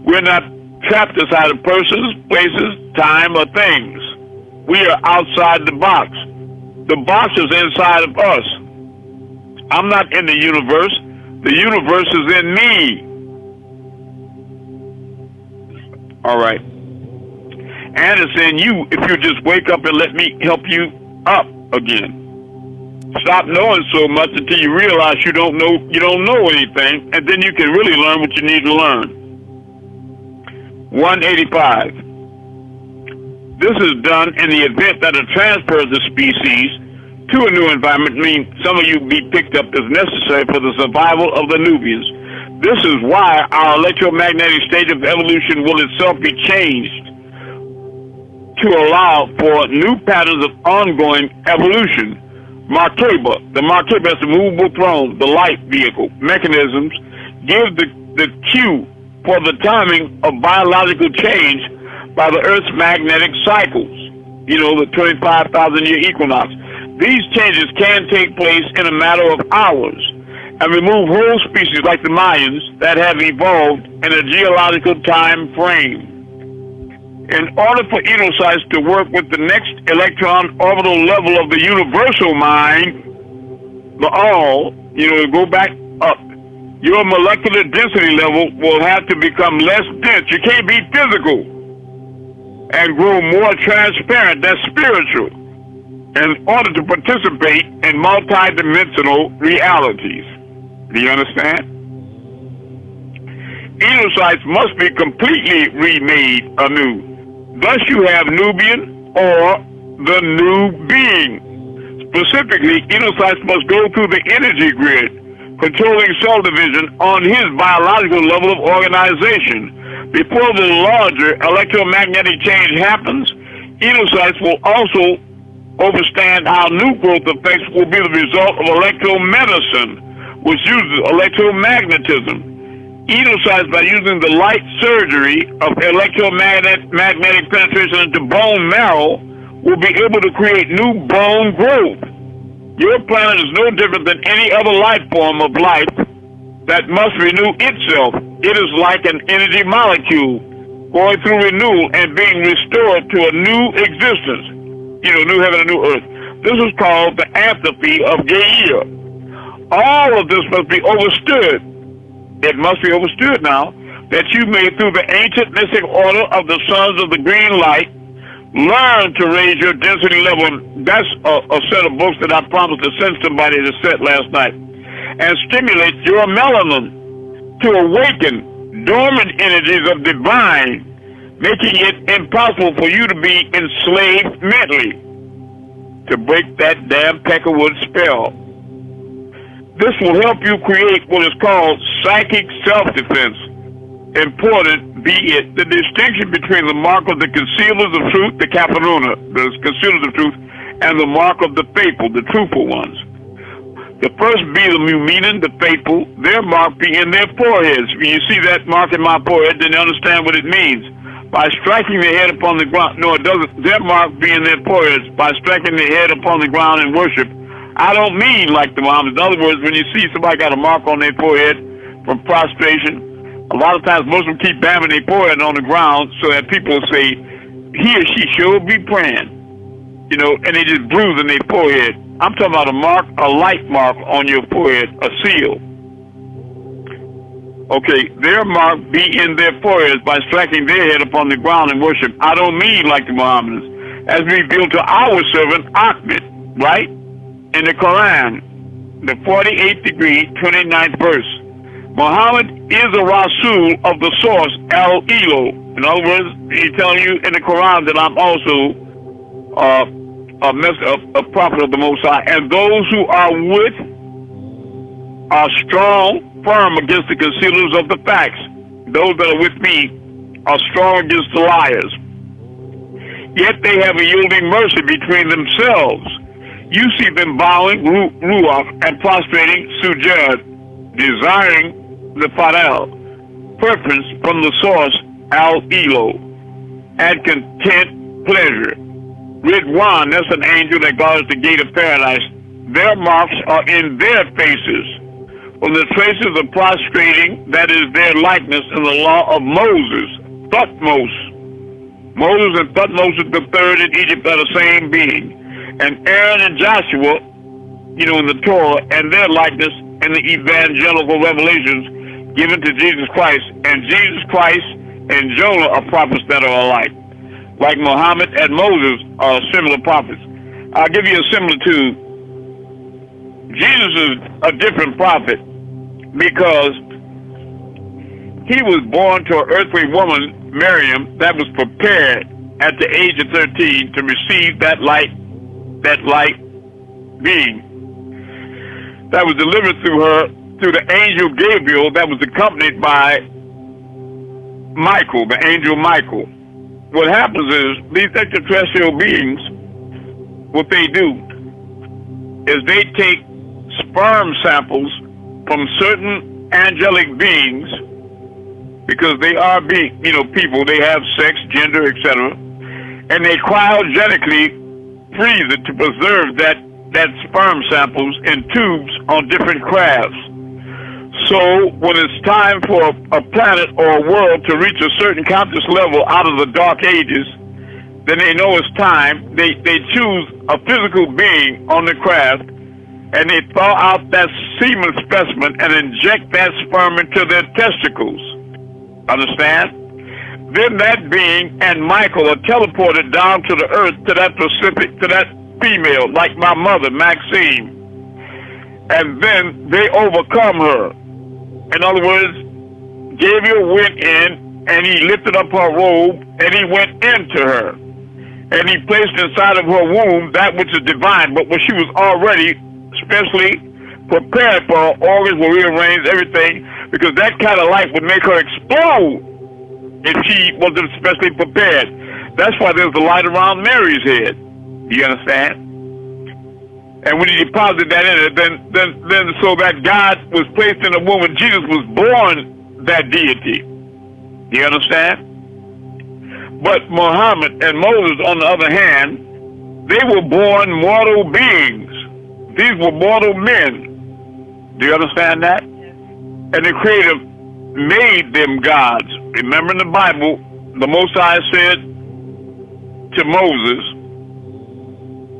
We're not trapped inside of persons, places, time, or things. We are outside the box. The box is inside of us. I'm not in the universe. The universe is in me. All right. And it's in you if you just wake up and let me help you up again. Stop knowing so much until you realize you don't know anything, and then you can really learn what you need to learn. 185. This is done in the event that a transfer of the species to a new environment means some of you be picked up as necessary for the survival of the Nubians. This is why our electromagnetic state of evolution will itself be changed to allow for new patterns of ongoing evolution. Markaba. The Markaba is the movable throne, the light vehicle, mechanisms, give the cue for the timing of biological change by the Earth's magnetic cycles. You know, the 25,000-year equinox. These changes can take place in a matter of hours and remove whole species like the Mayans that have evolved in a geological time frame. In order for enocytes to work with the next electron orbital level of the universal mind, the all, go back up, your molecular density level will have to become less dense. You can't be physical and grow more transparent. That's spiritual in order to participate in multidimensional realities. Do you understand? Enocytes must be completely remade anew. Thus you have Nubian or the new being. Specifically, enocytes must go through the energy grid, controlling cell division on his biological level of organization. Before the larger electromagnetic change happens, enocytes will also understand how new growth effects will be the result of electromedicine, which uses electromagnetism. Enocytes, by using the light surgery of electromagnetic penetration into bone marrow, will be able to create new bone growth. Your planet is no different than any other life form of life that must renew itself. It is like an energy molecule going through renewal and being restored to a new existence. New heaven and new earth. This is called the antrophy of Gaia. All of this must be understood. It must be understood now that you may, through the ancient mystic order of the sons of the green light, learn to raise your density level. That's a set of books that I promised to send somebody to set last night. And stimulate your melanin to awaken dormant energies of divine, making it impossible for you to be enslaved mentally, to break that damn Peckerwood spell. This will help you create what is called psychic self-defense. Important be it the distinction between the mark of the concealers of truth, the Caparuna, the concealers of truth, and the mark of the faithful, the truthful ones. The first be the mu'minin, the faithful, their mark be in their foreheads. When you see that mark in my forehead, then you understand what it means. By striking their head upon the ground. No, it doesn't. Their mark be in their foreheads. By striking their head upon the ground in worship. I don't mean like the Mohammedans. In other words, when you see somebody got a mark on their forehead from prostration, a lot of times most of them keep bamming their forehead on the ground so that people say, he or she should be praying. And they just bruising their forehead. I'm talking about a mark, a light mark on your forehead, a seal. Okay, their mark be in their foreheads by striking their head upon the ground in worship. I don't mean like the Mohammedans. As revealed to our servant Ahmed, right? In the Quran, the 48th degree, 29th verse. Muhammad is a Rasul of the source, Al-Elo. In other words, he's telling you in the Quran that I'm also a prophet of the Most High. And those who are with are strong, firm against the concealers of the facts. Those that are with me are strong against the liars. Yet they have a yielding mercy between themselves. You see them bowing, ruach, and prostrating, sujud, desiring the Fadal, preference from the source, Al-Elo, and content pleasure. Ridwan, that's an angel that guards the gate of paradise. Their marks are in their faces. From the traces of prostrating, that is their likeness in the law of Moses, Thutmose. Moses and Thutmose the third in Egypt are the same being. And Aaron and Joshua, in the Torah, and their likeness in the evangelical revelations given to Jesus Christ. And Jesus Christ and Jonah are prophets that are alike. Like Muhammad and Moses are similar prophets. I'll give you a similitude. Jesus is a different prophet because he was born to an earthly woman, Miriam, that was prepared at the age of 13 to receive that light being. That was delivered through her, through the angel Gabriel, that was accompanied by Michael, the angel Michael. What happens is, these extraterrestrial beings, what they do is they take sperm samples from certain angelic beings, because they are people, they have sex, gender, etc., and they cryogenically freeze it to preserve that sperm samples in tubes on different crafts. So when it's time for a planet or a world to reach a certain conscious level out of the dark ages, then they know it's time. They choose a physical being on the craft, and they thaw out that semen specimen and inject that sperm into their testicles. Understand? Then that being and Michael are teleported down to the earth, to that female, like my mother, Maxine. And then they overcome her. In other words, Gabriel went in and he lifted up her robe and he went into her. And he placed inside of her womb that which is divine, but when she was already specially prepared for her organs, were rearranged, everything, because that kind of light would make her explode if she wasn't specially prepared. That's why there's the light around Mary's head. Do you understand? And when you deposit that in it, then so that God was placed in a woman, Jesus was born that deity. Do you understand? But Muhammad and Moses, on the other hand, they were born mortal beings. These were mortal men. Do you understand that? And the Creator made them gods. Remember in the Bible, the Most High said to Moses,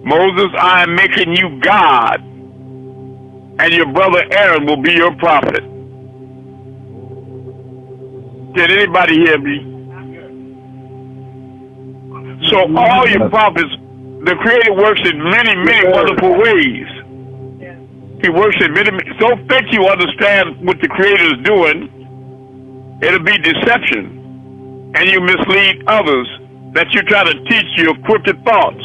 Moses, I am making you God, and your brother Aaron will be your prophet. Did anybody hear me? So all your prophets, the Creator works in many, many wonderful ways. He works in many. Don't think you understand what the Creator is doing. It'll be deception, and you mislead others that you try to teach your crooked thoughts.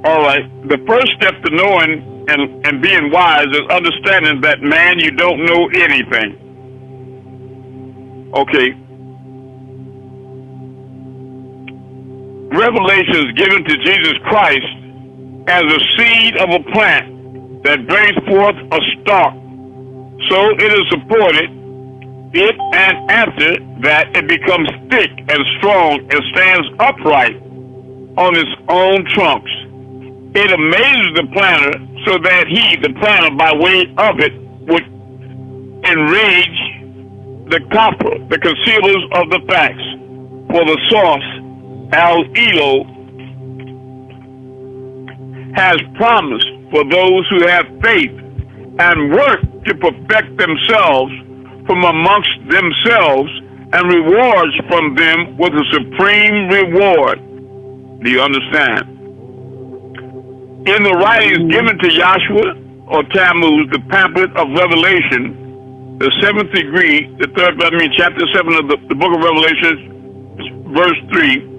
All right. The first step to knowing and being wise is understanding that, man, you don't know anything. Okay. Revelation is given to Jesus Christ as a seed of a plant that brings forth a stalk. So it is supported, and after that it becomes thick and strong and stands upright on its own trunks. It amazes the planter so that he, the planter, by way of it, would enrage the copper, the concealers of the facts. For the source, Al-Elo, has promised for those who have faith and work to perfect themselves from amongst themselves, and rewards from them with a supreme reward. Do you understand? In the writings given to Joshua or Tammuz, the pamphlet of Revelation, the seventh degree, chapter 7 of the book of Revelation, verse 3,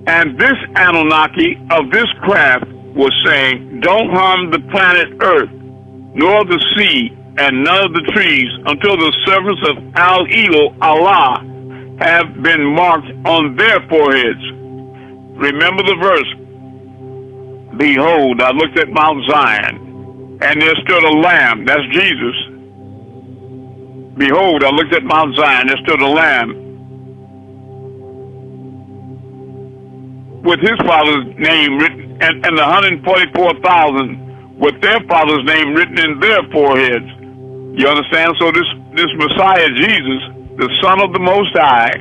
and this Anunnaki of this craft was saying, don't harm the planet Earth, nor the sea, and none of the trees, until the servants of Al-Elo, Allah, have been marked on their foreheads. Remember the verse. Behold, I looked at Mount Zion, and there stood a lamb. That's Jesus. Behold, I looked at Mount Zion, there stood a lamb with his father's name written, and the 144,000 with their father's name written in their foreheads. You understand? So this Messiah, Jesus, the Son of the Most High,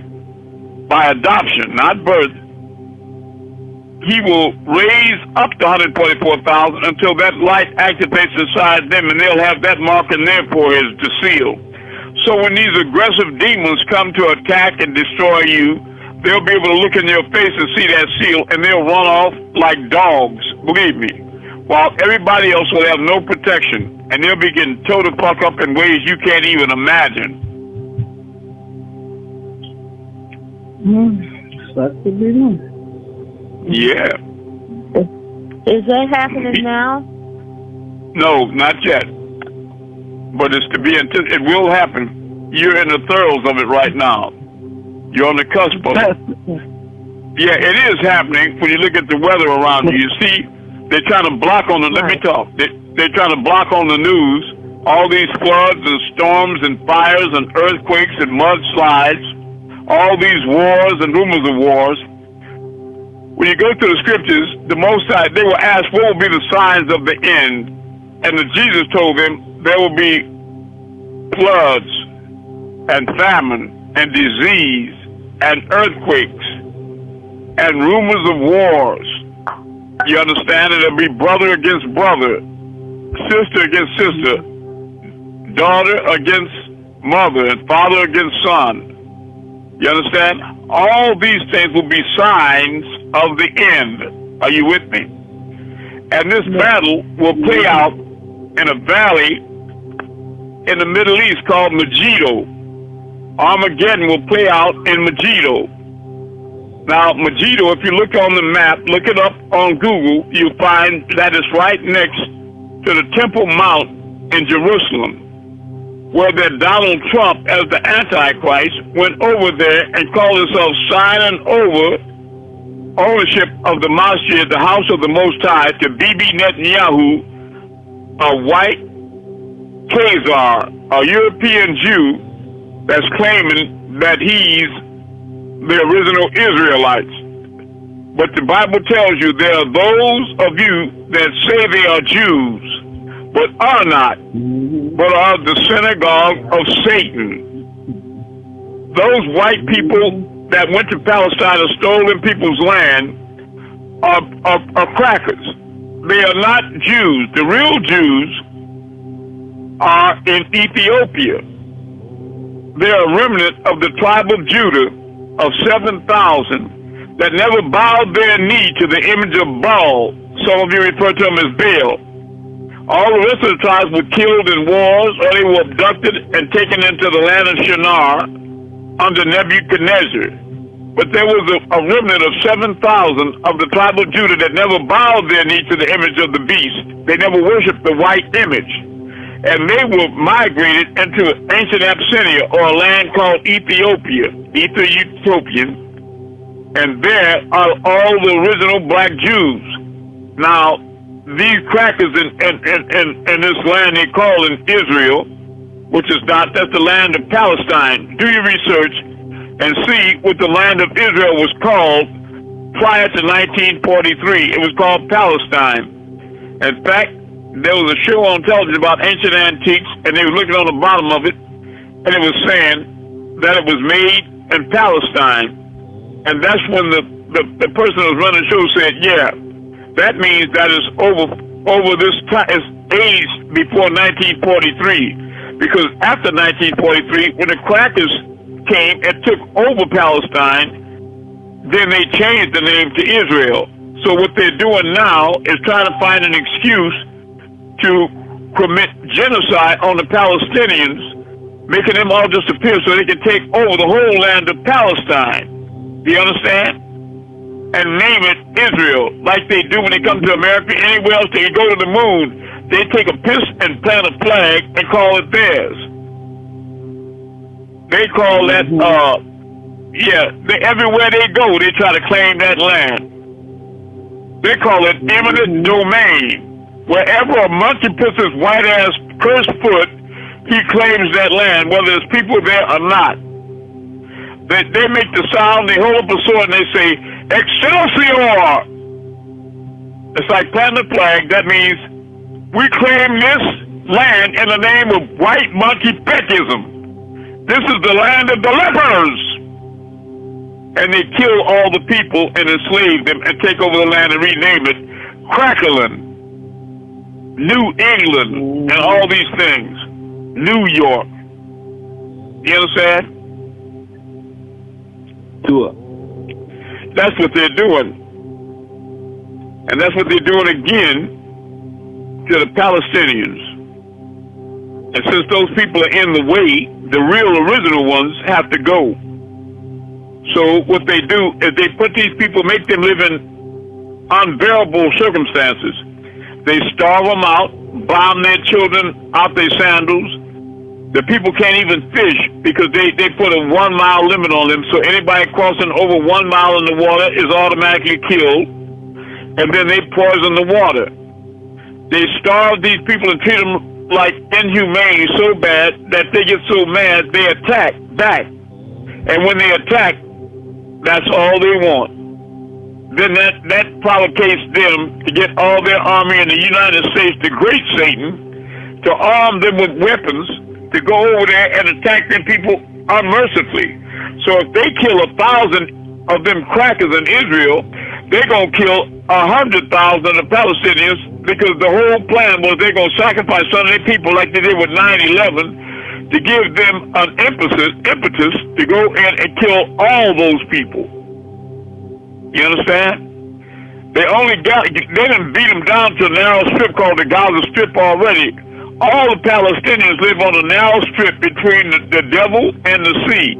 by adoption, not birth, he will raise up to 144,000 until that light activates inside them, and they'll have that mark in their foreheads to seal. So when these aggressive demons come to attack and destroy you, they'll be able to look in your face and see that seal, and they'll run off like dogs, believe me, while everybody else will have no protection, and they'll be getting towed the fuck up in ways you can't even imagine. That's the big one. Yeah. Is that happening now? No, not yet. But it's to be it will happen. You're in the throes of it right now. You're on the cusp of it. Yeah, it is happening when you look at the weather around you. You see, they're trying to block on the, let me talk. They're trying to block on the news all these floods and storms and fires and earthquakes and mudslides, all these wars and rumors of wars. When you go to the scriptures, the Most High, they were asked, what will be the signs of the end? And Jesus told them, there will be floods and famine and disease and earthquakes and rumors of wars. You understand? And there'll be brother against brother, sister against sister, daughter against mother, and father against son. You understand? All these things will be signs of the end. Are you with me? And this battle will play out in a valley in the Middle East called Megiddo. Armageddon will play out in Megiddo. Now, Megiddo, if you look on the map, look it up on Google, you'll find that it's right next to the Temple Mount in Jerusalem, where that Donald Trump, as the Antichrist, went over there and called himself signing over ownership of the Masjid, the house of the Most High, to Bibi Netanyahu, a white Khazar, a European Jew that's claiming that he's the original Israelites. But the Bible tells you there are those of you that say they are Jews, but are not, but are the synagogue of Satan. Those white people that went to Palestine and stolen people's land are crackers. They are not Jews. The real Jews are in Ethiopia. They're a remnant of the tribe of Judah of 7,000 that never bowed their knee to the image of Baal. Some of you refer to him as Baal. All the rest of the tribes were killed in wars, or they were abducted and taken into the land of Shinar under Nebuchadnezzar. But there was a remnant of 7,000 of the tribe of Judah that never bowed their knee to the image of the beast. They never worshipped the white image. And they were migrated into ancient Abyssinia, or a land called Ethiopia, Ethiopian. And there are all the original black Jews. Now, these crackers in this land they call in Israel, which is not, that's the land of Palestine. Do your research and see what the land of Israel was called prior to 1943. It was called Palestine. In fact, there was a show on television about ancient antiques, and they were looking on the bottom of it, and it was saying that it was made in Palestine. And that's when the person who was running the show said, yeah, that means that it's over this time, it's aged before 1943. Because after 1943, when the crackers came and took over Palestine, then they changed the name to Israel. So what they're doing now is trying to find an excuse to commit genocide on the Palestinians, making them all disappear so they can take over the whole land of Palestine. Do you understand? And name it Israel, like they do when they come to America. Anywhere else they go to the moon, they take a piss and plant a flag and call it theirs. They call that, everywhere they go, they try to claim that land. They call it eminent domain. Wherever a monkey puts his white ass cursed foot, he claims that land, whether there's people there or not. They make the sound, they hold up a sword and they say, Excelsior! It's like planting a flag. That means we claim this land in the name of white monkey peckism. This is the land of the lepers. And they kill all the people and enslave them and take over the land and rename it Crackerland, New England, and all these things. New York. You understand? Sure. That's what they're doing. And that's what they're doing again to the Palestinians. And since those people are in the way, the real original ones have to go. So what they do is they put these people, make them live in unbearable circumstances. They starve them out, bomb their children out their sandals. The people can't even fish because they put a 1 mile limit on them. So anybody crossing over 1 mile in the water is automatically killed. And then they poison the water. They starve these people and treat them like inhumane so bad that they get so mad they attack back. And when they attack, that's all they want. Then that provocates them to get all their army in the United States, the great Satan, to arm them with weapons to go over there and attack them people unmercifully. So if they kill 1,000 of them crackers in Israel, they're going to kill 100,000 of the Palestinians because the whole plan was they're going to sacrifice some of their people like they did with 9/11 to give them an impetus to go in and kill all those people. You understand? They didn't beat them down to a narrow strip called the Gaza Strip already. All the Palestinians live on a narrow strip between the devil and the sea.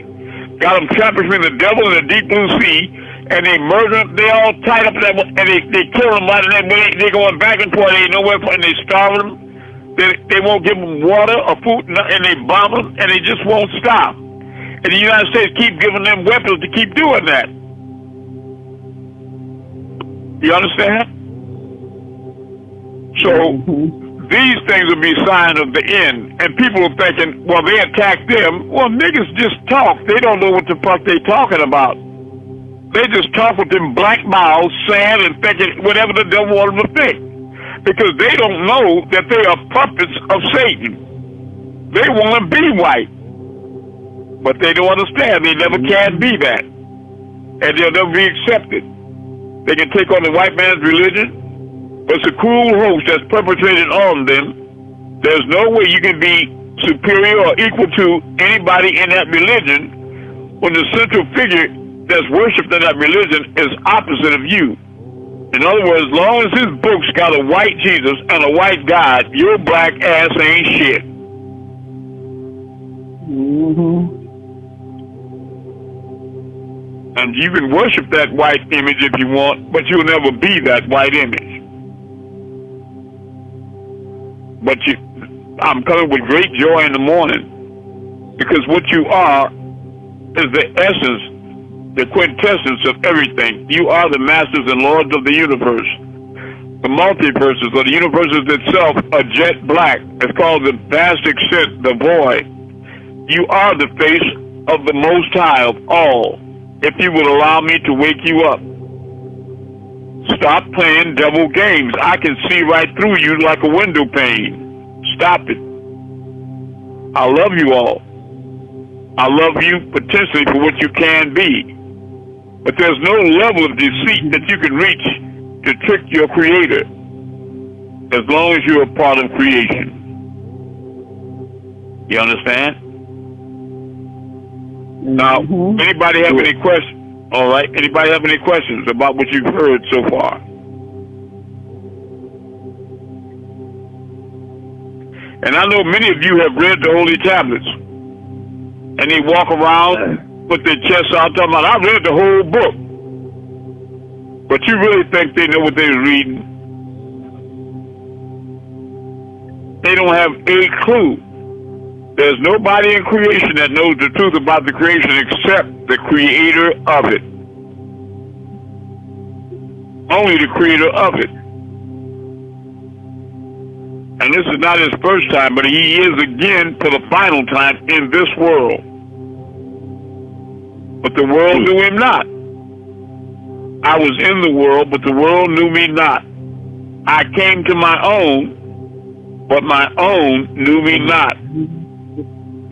Got them trapped between the devil and the deep blue sea. And they murder them. They all tied up in that, and they kill them right in that way. They're going back and forth. They ain't nowhere for, and they starve them. They won't give them water or food, and they bomb them, and they just won't stop. And the United States keep giving them weapons to keep doing that. You understand? So these things will be a sign of the end. And people are thinking, well, they attack them. Well, niggas just talk. They don't know what the fuck they talking about. They just talk with them black mouths, saying and thinking whatever the devil wants them to think. Because they don't know that they are puppets of Satan. They want to be white. But they don't understand. They never can be that. And they'll never be accepted. They can take on the white man's religion, but it's a cruel hoax that's perpetrated on them. There's no way you can be superior or equal to anybody in that religion when the central figure that's worshipped in that religion is opposite of you. In other words, as long as his books got a white Jesus and a white God, your black ass ain't shit. And you can worship that white image if you want, but you'll never be that white image. But I'm coming with great joy in the morning, because what you are is the essence, the quintessence of everything. You are the masters and lords of the universe. The multiverses, or the universes itself, are jet black. It's called the vast extent, the void. You are the face of the Most High of all, if you would allow me to wake you up. Stop playing devil games. I can see right through you like a window pane. Stop it. I love you all. I love you potentially for what you can be. But there's no level of deceit that you can reach to trick your creator, as long as you're a part of creation. You understand? Now, anybody have any questions? All right. Anybody have any questions about what you've heard so far? And I know many of you have read the Holy Tablets, and they walk around with their chests out talking about, I read the whole book. But you really think they know what they're reading? They don't have a clue. There's nobody in creation that knows the truth about the creation except the creator of it. only the creator of it. And this is not his first time, but he is again for the final time in this world. But the world knew him not. I was in the world, but the world knew me not. I came to my own, but my own knew me not.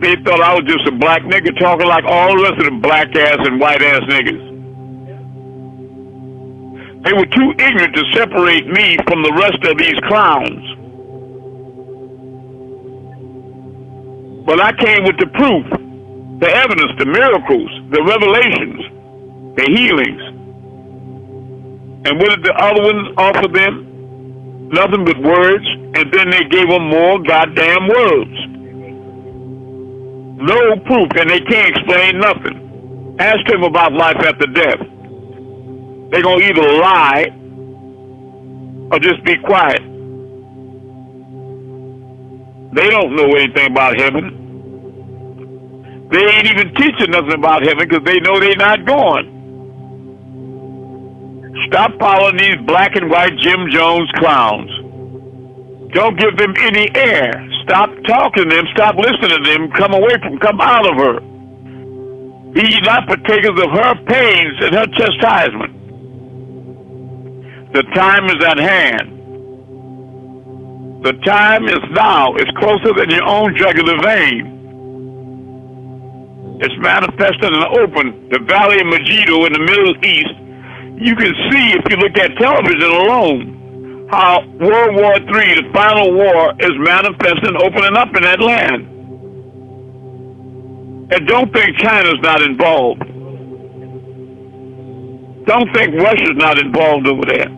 They thought I was just a black nigga talking like all the rest of the black ass and white ass niggas. They were too ignorant to separate me from the rest of these clowns. But I came with the proof, the evidence, the miracles, the revelations, the healings. And what did the other ones offer them? Nothing but words, and then they gave them more goddamn words. No proof, and they can't explain nothing. Ask them about life after death. They're going to either lie or just be quiet. They don't know anything about heaven. They ain't even teaching nothing about heaven because they know they're not going. Stop following these black and white Jim Jones clowns. Don't give them any air. Stop talking to them. Stop listening to them. Come away from, come out of her. Be ye not partakers of her pains and her chastisement. The time is at hand. The time is now. It's closer than your own jugular vein. It's manifested in the open. The Valley of Megiddo in the Middle East. You can see if you look at television alone how World War III, the final war, is manifesting, opening up in that land. And don't think China's not involved. Don't think Russia's not involved over there.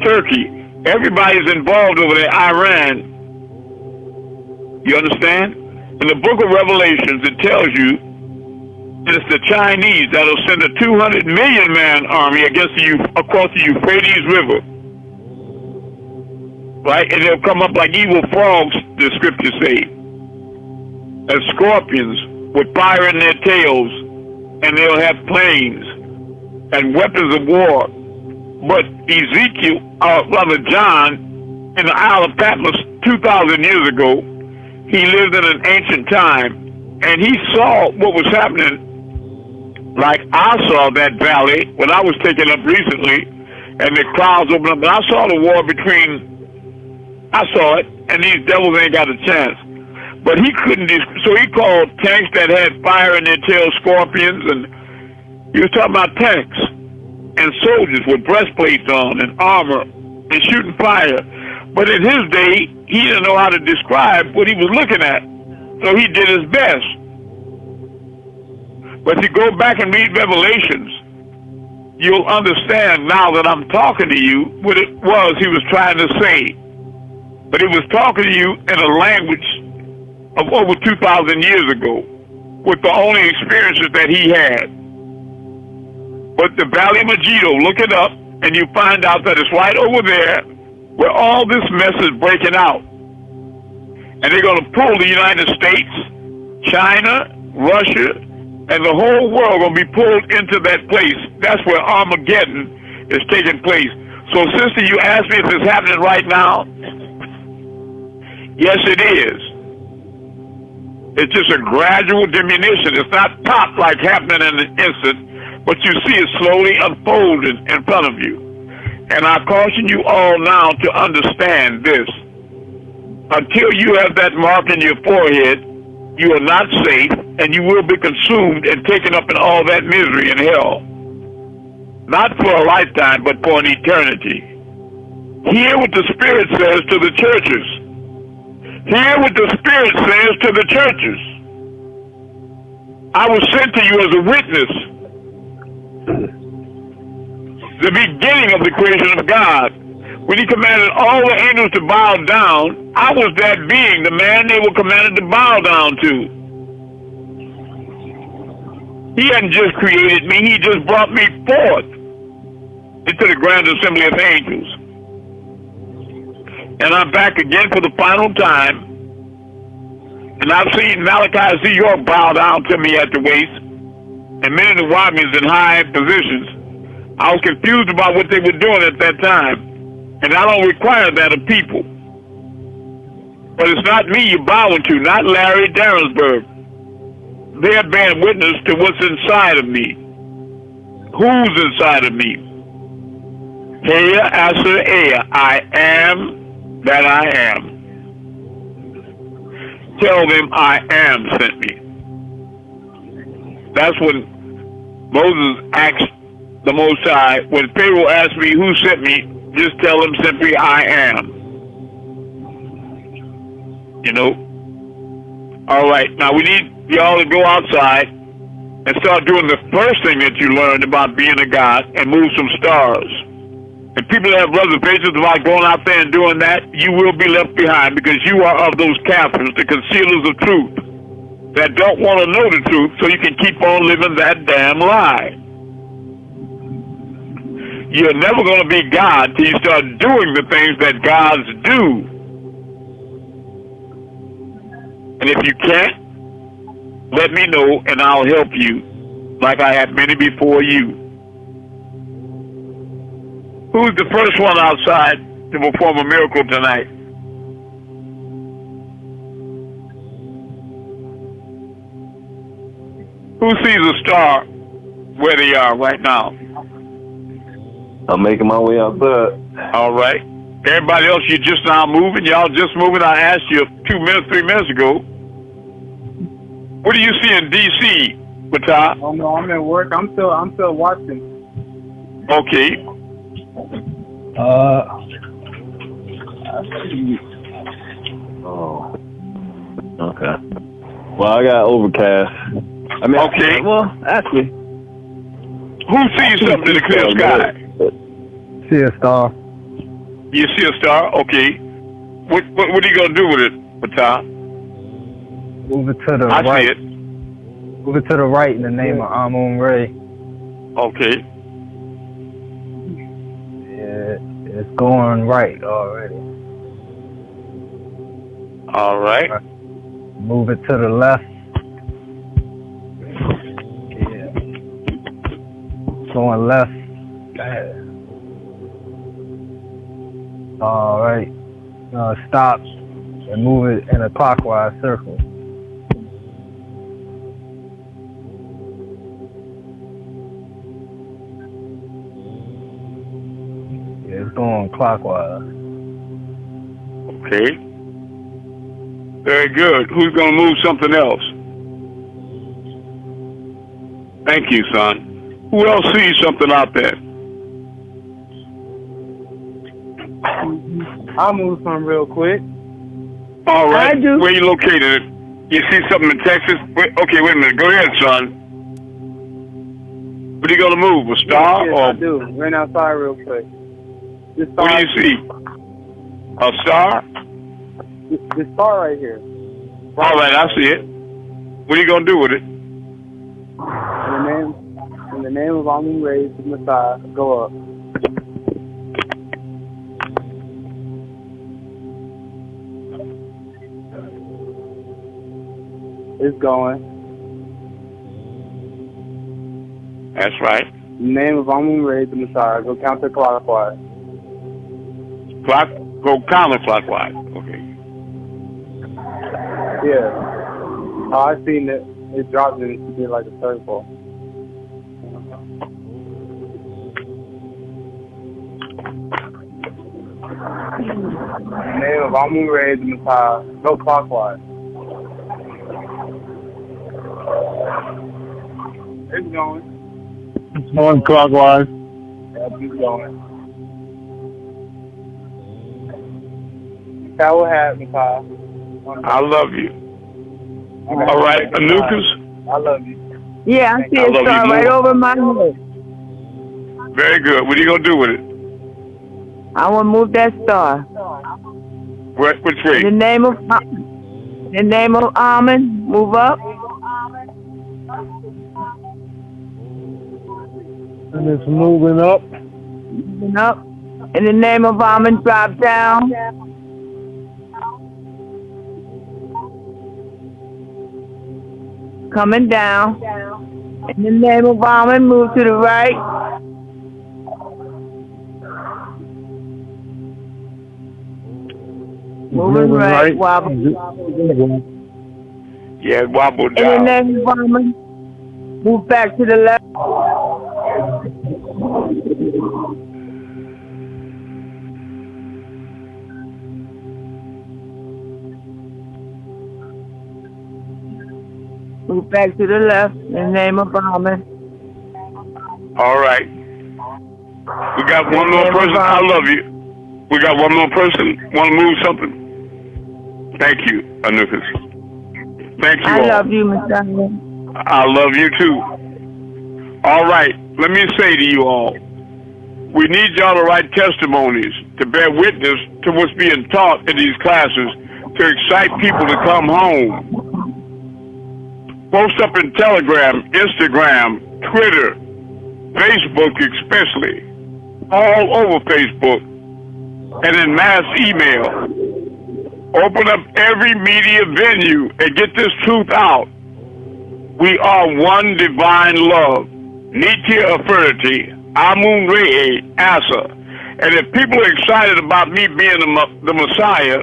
Turkey, everybody's involved over there. Iran. You understand? In the book of Revelations, it tells you it's the Chinese that'll send a 200 million man army across the Euphrates River. Right? And they'll come up like evil frogs, the scriptures say. As scorpions with fire in their tails, and they'll have planes and weapons of war. But Ezekiel, John, in the Isle of Patmos 2,000 years ago, he lived in an ancient time, and he saw what was happening. Like I saw that valley when I was taken up recently, and the clouds opened up, and I saw the war I saw it, and these devils ain't got a chance. But he couldn't, so he called tanks that had fire in their tails scorpions, and he was talking about tanks and soldiers with breastplates on and armor and shooting fire. But in his day, he didn't know how to describe what he was looking at, so he did his best. But if you go back and read Revelations, you'll understand now that I'm talking to you what it was he was trying to say. But he was talking to you in a language of over 2,000 years ago with the only experiences that he had. But the Valley of Megiddo, look it up, and you find out that it's right over there where all this mess is breaking out. And they're going to pull the United States, China, Russia, and the whole world going to be pulled into that place. That's where Armageddon is taking place. So, sister, you asked me if it's happening right now. Yes, it is. It's just a gradual diminution. It's not pop like happening in an instant, but you see it slowly unfolding in front of you. And I caution you all now to understand this. Until you have that mark in your forehead, you are not safe, and you will be consumed and taken up in all that misery and hell. Not for a lifetime, but for an eternity. Hear what the Spirit says to the churches. Hear what the Spirit says to the churches. I was sent to you as a witness. The beginning of the creation of God. When he commanded all the angels to bow down, I was that being, the man they were commanded to bow down to. He hadn't just created me, he just brought me forth into the grand assembly of angels. And I'm back again for the final time. And I've seen Malachi Z. York bow down to me at the waist, and many of the Wamians in high positions. I was confused about what they were doing at that time. And I don't require that of people. But it's not me you're bowing to, not Larry Darrensburg. They're bearing witness to what's inside of me. Who's inside of me? Heya Asa Ea, I am that I am. Tell them I am sent me. That's when Moses asked the Most High, when Pharaoh asked me who sent me, just tell him simply I am. You know? All right, now we need y'all to go outside and start doing the first thing that you learned about being a God and move some stars. And people that have reservations about going out there and doing that, you will be left behind because you are of those captives, the concealers of truth, that don't want to know the truth so you can keep on living that damn lie. You're never going to be God till you start doing the things that gods do. And if you can't, let me know and I'll help you like I have many before you. Who's the first one outside to perform a miracle tonight? Who sees a star where they are right now? I'm making my way outside. All right. Everybody else, you're just now moving. Y'all just moving. I asked you 3 minutes ago. What do you see in D.C., Matah? Oh no, I'm at work. I'm still watching. Okay. Oh. Okay. Well, I got overcast. I mean, okay. Well, actually, who sees something in the clear sky? See a star. You see a star? Okay. What are you gonna do with it, Matah? Move it to the right. I see it. Move it to the right in the name of Amun-Rayay. Okay. Yeah, it's going right already. All right. Move it to the left. Yeah. Going left. Go ahead. All right. Stop and move it in a clockwise circle. Yeah, it's going clockwise. Okay. Very good. Who's going to move something else? Thank you, son. Who else sees something out there? I'll move some real quick. All right. I do. Where you located? You see something in Texas? Okay, wait a minute. Go ahead, son. What are you going to move? A star? Yes, or I do. Ran outside real quick. This star, what do you see? A star? This star right here. All right, I see it. What are you going to do with it? In the name of Amun-Rayay, the Messiah, go up. It's going. That's right. In the name of Amun-Rayay, the Messiah, go counterclockwise. Go counterclockwise. Okay. Yeah. Oh, I seen it. It dropped and it did like a circle. In the name of Amun-Rayay, the Messiah, go clockwise. It's going. It's going clockwise. Yeah, it's going. That will happen, Messiah. I love you. All right, Anukas. I love you. Yeah, I see I a love star you right more. over my head. Very good. What are you going to do with it? I want to move that star. Which way? In the name of Amun, move up. And it's moving up. Moving up. In the name of Amun, drop down. Coming down. In the name of Amun, move to the right. Moving right, wobble. Yeah, wobble In the down. name of Amun, move back to the left. Move back to the left in the name of Amun. All right. We got one more person. I love you. We got one more person. Want to move something? Thank you, Anukas. Thank you I all. love you, Mr. Amun. I love you too. All right. Let me say to you all, we need y'all to write testimonies to bear witness to what's being taught in these classes to excite people to come home. Post up in Telegram, Instagram, Twitter, Facebook especially, all over Facebook, and in mass email. Open up every media venue and get this truth out. We are one divine love. Nitya Affinity, Amun-Rayay, Asa. And if people are excited about me being the Messiah,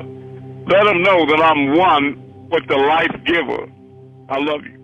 let them know that I'm one with the life giver. I love you.